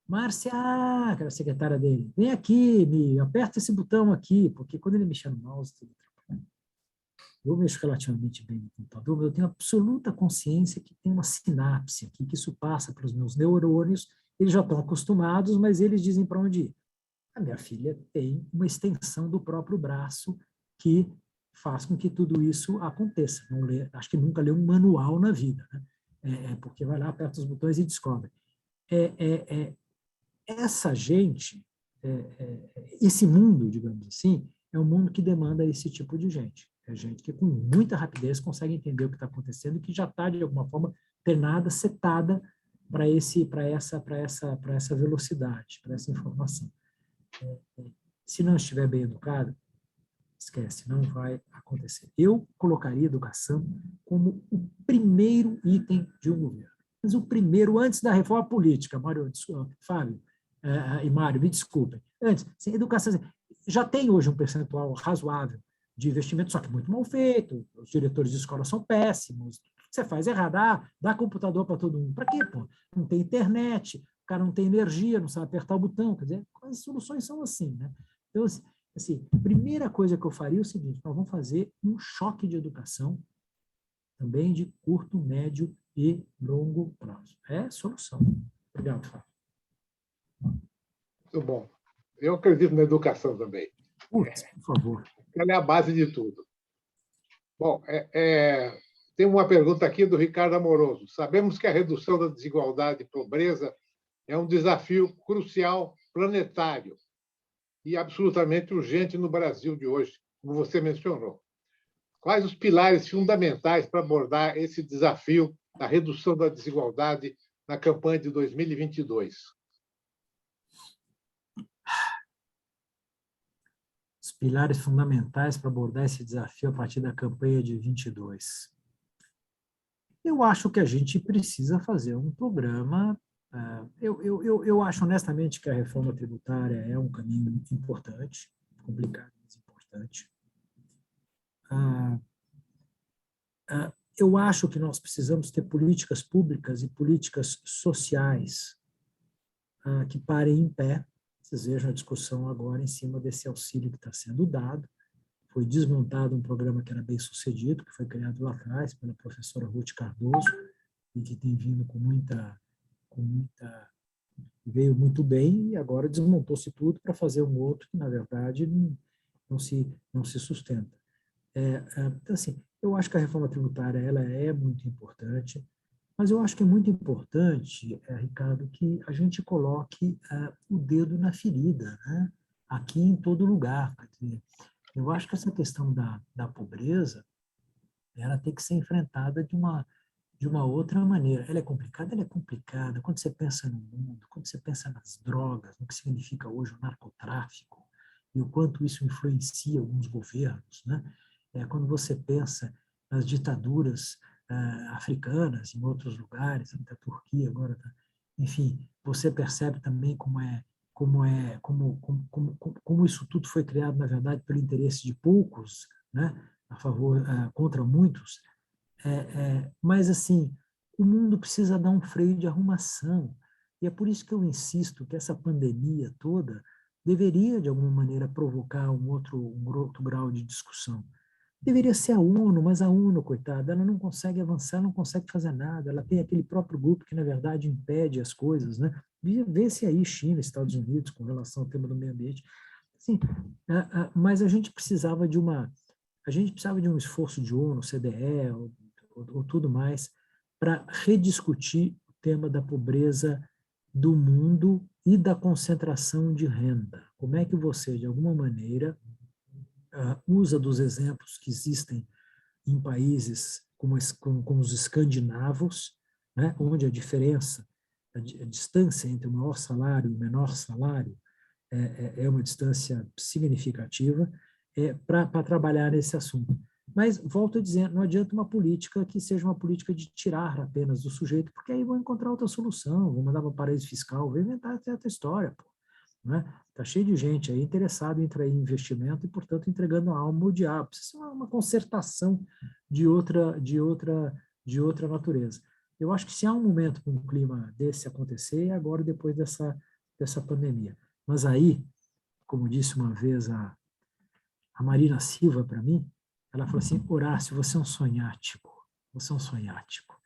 Márcia, que era a secretária dele, vem aqui, aperta esse botão aqui, porque quando ele mexia no mouse, tudo atrapalhava. Eu mexo relativamente bem no computador, mas eu tenho absoluta consciência que tem uma sinapse aqui, que isso passa pelos meus neurônios, eles já estão acostumados, mas eles dizem para onde ir. A minha filha tem uma extensão do próprio braço que faz com que tudo isso aconteça. Acho que nunca leu um manual na vida, né? Porque vai lá, aperta os botões e descobre. Essa gente, esse mundo, digamos assim, é um mundo que demanda esse tipo de gente. É gente que com muita rapidez consegue entender o que está acontecendo e que já está, de alguma forma, treinada, setada para essa velocidade, para essa informação. Se não estiver bem educado, esquece, não vai acontecer. Eu colocaria educação como o primeiro item de um governo. Mas o primeiro, antes da reforma política, Fábio e Mário, me desculpem. Antes, educação já tem hoje um percentual razoável de investimento, só que muito mal feito, os diretores de escola são péssimos, o que você faz errado, dá computador para todo mundo. Para quê, pô? Não tem internet, o cara não tem energia, não sabe apertar o botão, quer dizer, as soluções são assim, né? Então, assim, a primeira coisa que eu faria é o seguinte, nós vamos fazer um choque de educação, também de curto, médio e longo prazo. É solução. Obrigado, Fábio. Muito bom. Eu acredito na educação também. Putz, por favor. Ela é a base de tudo. Bom, tem uma pergunta aqui do Ricardo Amoroso. Sabemos que a redução da desigualdade e pobreza é um desafio crucial, planetário e absolutamente urgente no Brasil de hoje, como você mencionou. Quais os pilares fundamentais para abordar esse desafio da redução da desigualdade na campanha de 2022? Os pilares fundamentais para abordar esse desafio a partir da campanha de 22. Eu acho que a gente precisa fazer um programa. Eu acho honestamente que a reforma tributária é um caminho muito importante, complicado, mas importante. Eu acho que nós precisamos ter políticas públicas e políticas sociais que parem em pé. Vocês vejam a discussão agora em cima desse auxílio que está sendo dado. Foi desmontado um programa que era bem sucedido, que foi criado lá atrás pela professora Ruth Cardoso, e que tem vindo veio muito bem, e agora desmontou-se tudo para fazer um outro que, na verdade, não se sustenta. Então, assim, eu acho que a reforma tributária ela é muito importante, mas eu acho que é muito importante, Ricardo, que a gente coloque o dedo na ferida, né? Aqui em todo lugar. Eu acho que essa questão da pobreza ela tem que ser enfrentada de uma outra maneira. Ela é complicada? Ela é complicada. Quando você pensa no mundo, quando você pensa nas drogas, no que significa hoje o narcotráfico, e o quanto isso influencia alguns governos, né? Quando você pensa nas ditaduras africanas, em outros lugares, da Turquia agora, enfim, você percebe também como isso tudo foi criado, na verdade, pelo interesse de poucos, né? Contra muitos. Mas, assim, o mundo precisa dar um freio de arrumação. E é por isso que eu insisto que essa pandemia toda deveria, de alguma maneira, provocar um outro grau de discussão. Deveria ser a ONU, mas a ONU, coitada, ela não consegue avançar, não consegue fazer nada. Ela tem aquele próprio grupo que, na verdade, impede as coisas, né? Vê-se aí China, Estados Unidos, com relação ao tema do meio ambiente. Assim, mas a gente precisava de um esforço de ONU, CDE, ou tudo mais, para rediscutir o tema da pobreza do mundo e da concentração de renda. Como é que você, de alguma maneira, usa dos exemplos que existem em países como os escandinavos, né, onde a diferença, a distância entre o maior salário e o menor salário é uma distância significativa, para trabalhar nesse assunto. Mas, volto a dizer, não adianta uma política que seja uma política de tirar apenas do sujeito, porque aí vão encontrar outra solução, vão mandar para o paraíso fiscal, vão inventar certa história, pô. Está cheio de gente aí interessada em trair investimento e, portanto, entregando a alma ao diabo. Precisa ser uma concertação de outra natureza. Eu acho que se há um momento para um clima desse acontecer, é agora, depois dessa pandemia. Mas aí, como disse uma vez a Marina Silva para mim, ela falou assim: Horácio, você é um sonhático. Você é um sonhático.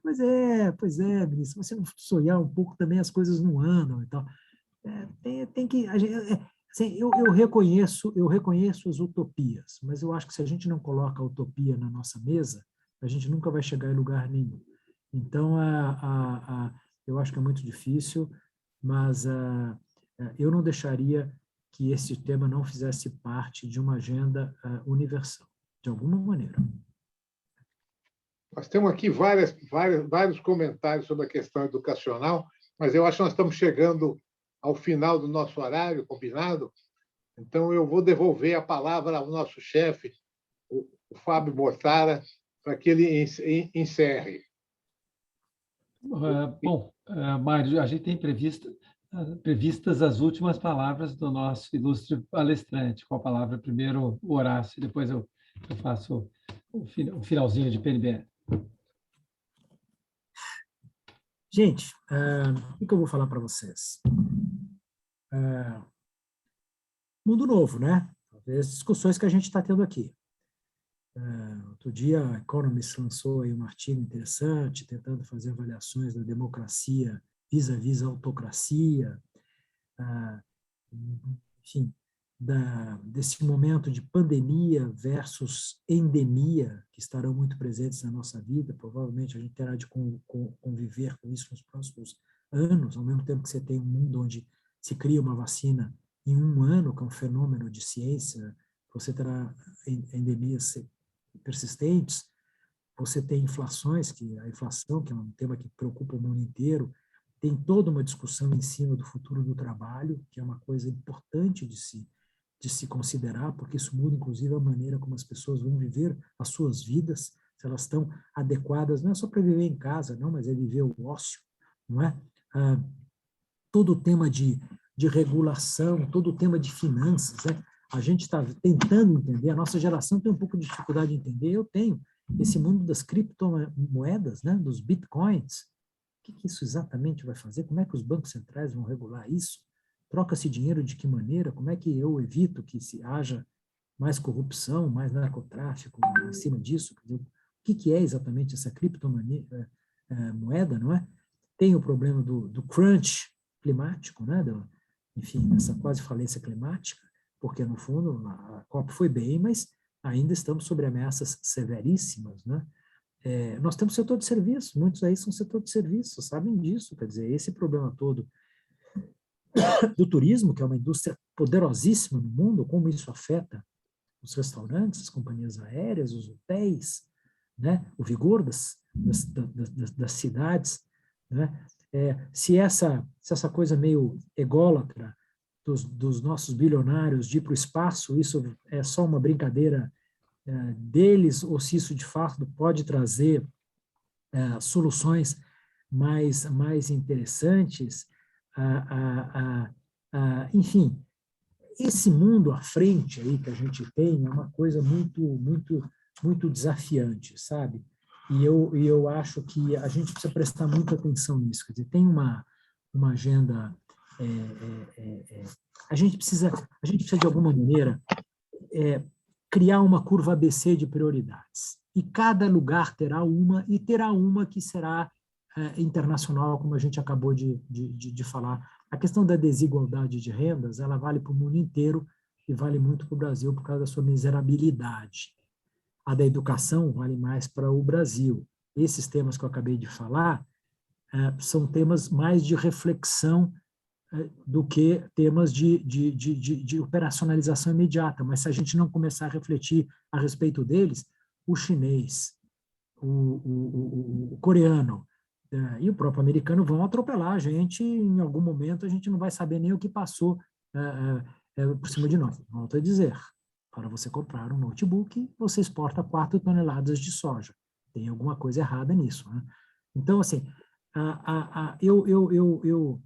Pois é, ministro. Se você não sonhar um pouco, também as coisas não andam e tal. Tem que... Assim, eu reconheço as utopias, mas eu acho que se a gente não coloca a utopia na nossa mesa, a gente nunca vai chegar em lugar nenhum. Então, eu acho que é muito difícil, mas eu não deixaria que esse tema não fizesse parte de uma agenda universal, de alguma maneira. Nós temos aqui vários comentários sobre a questão educacional, mas eu acho que nós estamos chegando ao final do nosso horário combinado, então eu vou devolver a palavra ao nosso chefe, o Fábio Mortara, para que ele encerre. Bom, Mário, a gente tem previstas as últimas palavras do nosso ilustre palestrante. Com a palavra primeiro o Horácio, depois eu faço o finalzinho de PNBE. Gente, o que eu vou falar para vocês? Mundo novo, né? As discussões que a gente está tendo aqui. Outro dia, a Economist lançou aí um artigo interessante, tentando fazer avaliações da democracia vis-à-vis a autocracia, enfim, desse momento de pandemia versus endemia, que estarão muito presentes na nossa vida. Provavelmente a gente terá de conviver com isso nos próximos anos, ao mesmo tempo que você tem um mundo onde se cria uma vacina em um ano, que é um fenômeno de ciência, você terá endemias persistentes, você tem inflações, que a inflação, que é um tema que preocupa o mundo inteiro, tem toda uma discussão em cima do futuro do trabalho, que é uma coisa importante de se considerar, porque isso muda, inclusive, a maneira como as pessoas vão viver as suas vidas, se elas estão adequadas, não é só para viver em casa, não, mas é viver o ócio, não é? Todo o tema de regulação, todo o tema de finanças, né? A gente está tentando entender, a nossa geração tem um pouco de dificuldade de entender, eu tenho, esse mundo das criptomoedas, né, dos bitcoins, o que isso exatamente vai fazer? Como é que os bancos centrais vão regular isso? Troca-se dinheiro de que maneira? Como é que eu evito que se haja mais corrupção, mais narcotráfico em cima disso? O que é exatamente essa criptomoeda, não é? Tem o problema do crunch climático, né? Enfim, dessa quase falência climática, porque, no fundo, a COP foi bem, mas ainda estamos sob ameaças severíssimas, né? Nós temos setor de serviço, muitos aí são setor de serviço, sabem disso, quer dizer, esse problema todo do turismo, que é uma indústria poderosíssima no mundo, como isso afeta os restaurantes, as companhias aéreas, os hotéis, né? O vigor das cidades, né? Se essa coisa meio ególatra dos nossos bilionários de ir para o espaço, isso é só uma brincadeira deles, ou se isso de fato pode trazer soluções mais interessantes, enfim, esse mundo à frente aí que a gente tem é uma coisa muito desafiante, sabe? E eu acho que a gente precisa prestar muita atenção nisso. Quer dizer, tem uma agenda. A gente precisa de alguma maneira criar uma curva ABC de prioridades. E cada lugar terá uma que será internacional, como a gente acabou de falar. A questão da desigualdade de rendas, ela vale para o mundo inteiro e vale muito para o Brasil por causa da sua miserabilidade. A da educação vale mais para o Brasil. Esses temas que eu acabei de falar são temas mais de reflexão do que temas de operacionalização imediata. Mas se a gente não começar a refletir a respeito deles, o chinês, o coreano e o próprio americano vão atropelar a gente. Em algum momento a gente não vai saber nem o que passou por cima de nós. Volto a dizer, para você comprar um notebook, você exporta 4 toneladas de soja. Tem alguma coisa errada nisso, né? Então, assim, eu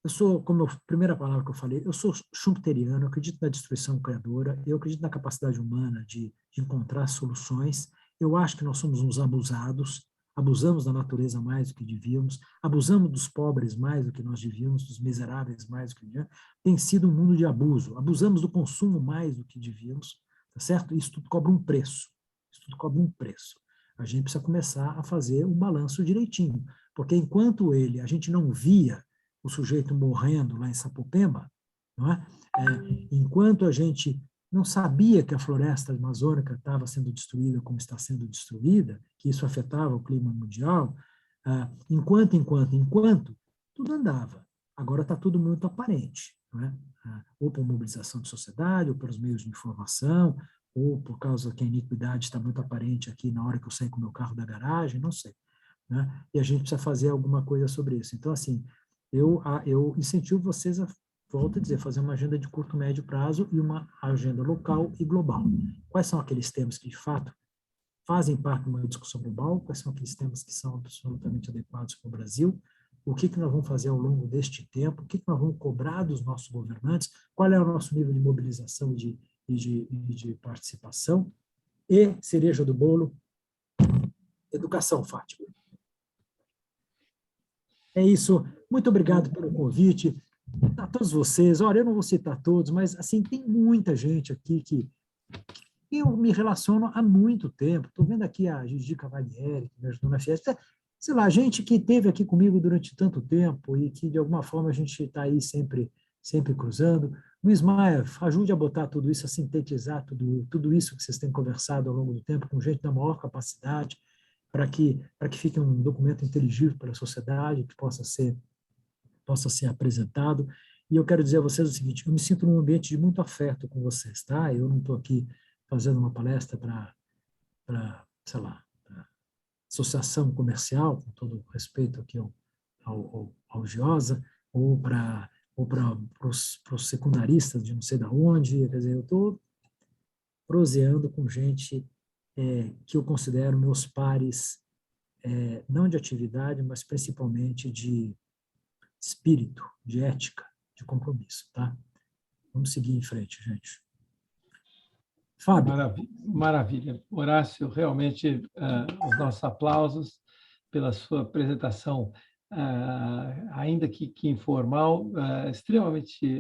sou, como a primeira palavra que eu falei, eu sou schumpeteriano, eu acredito na destruição criadora, eu acredito na capacidade humana de encontrar soluções. Eu acho que nós somos uns abusados, abusamos da natureza mais do que devíamos, abusamos dos pobres mais do que nós devíamos, dos miseráveis mais do que devíamos. Tem sido um mundo de abuso. Abusamos do consumo mais do que devíamos, tá certo? Isso tudo cobra um preço. Isso tudo cobra um preço. A gente precisa começar a fazer o balanço direitinho, porque enquanto a gente não via o sujeito morrendo lá em Sapopemba, não é? Enquanto a gente não sabia que a floresta amazônica estava sendo destruída como está sendo destruída, que isso afetava o clima mundial, enquanto, tudo andava. Agora está tudo muito aparente, não é? Ou por mobilização de sociedade, ou pelos meios de informação, ou por causa que a iniquidade está muito aparente aqui na hora que eu saio com o meu carro da garagem, não sei, né? E a gente precisa fazer alguma coisa sobre isso. Então, assim, eu incentivo vocês a, volto a dizer, fazer uma agenda de curto, médio prazo e uma agenda local e global. Quais são aqueles temas que, de fato, fazem parte de uma discussão global? Quais são aqueles temas que são absolutamente adequados para o Brasil? O que nós vamos fazer ao longo deste tempo? O que nós vamos cobrar dos nossos governantes? Qual é o nosso nível de mobilização e de participação? E, cereja do bolo, educação, Fátima. É isso. Muito obrigado pelo convite. A todos vocês. Olha, eu não vou citar todos, mas assim, tem muita gente aqui que eu me relaciono há muito tempo. Estou vendo aqui a Gigi Cavalieri, que me ajudou na festa. Sei lá, gente que esteve aqui comigo durante tanto tempo e que, de alguma forma, a gente está aí sempre cruzando. Luiz Maia, ajude a botar tudo isso, a sintetizar tudo isso que vocês têm conversado ao longo do tempo com gente da maior capacidade, para que fique um documento inteligível para a sociedade, que possa ser apresentado. E eu quero dizer a vocês o seguinte, eu me sinto num ambiente de muito afeto com vocês, tá? Eu não estou aqui fazendo uma palestra para, sei lá, pra associação comercial, com todo o respeito aqui ao Giosa, ou para os secundaristas de não sei de onde, quer dizer, eu estou proseando com gente que eu considero meus pares, não de atividade, mas principalmente de espírito, de ética, de compromisso, tá? Vamos seguir em frente, gente. Fábio. Maravilha. Horácio, realmente, os nossos aplausos pela sua apresentação, ainda que informal, extremamente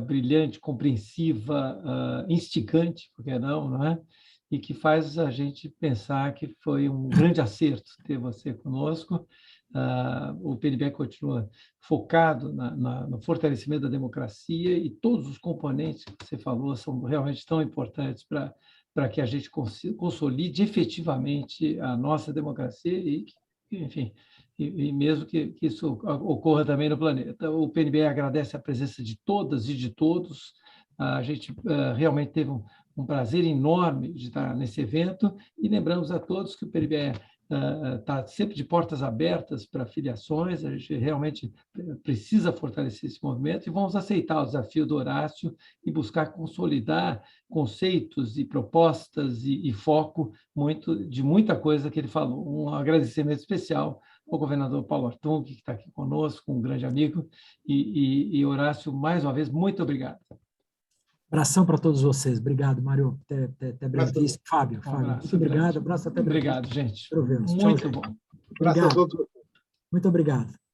brilhante, compreensiva, instigante, por que não é? E que faz a gente pensar que foi um grande acerto ter você conosco. O PNB continua focado no fortalecimento da democracia e todos os componentes que você falou são realmente tão importantes para que a gente consolide efetivamente a nossa democracia e, enfim, e mesmo que isso ocorra também no planeta. O PNB agradece a presença de todas e de todos. A gente realmente teve um prazer enorme de estar nesse evento e lembramos a todos que o PNB está sempre de portas abertas para filiações, a gente realmente precisa fortalecer esse movimento e vamos aceitar o desafio do Horácio e buscar consolidar conceitos e propostas e foco de muita coisa que ele falou. Um agradecimento especial ao governador Paulo Artung, que está aqui conosco, um grande amigo, e Horácio, mais uma vez, muito obrigado. Abração para todos vocês. Obrigado, Mário. Até breve. Fábio, muito obrego. Abraço, até breve. Obrigado, gente. Muito bom. Obrigado. Muito obrigado.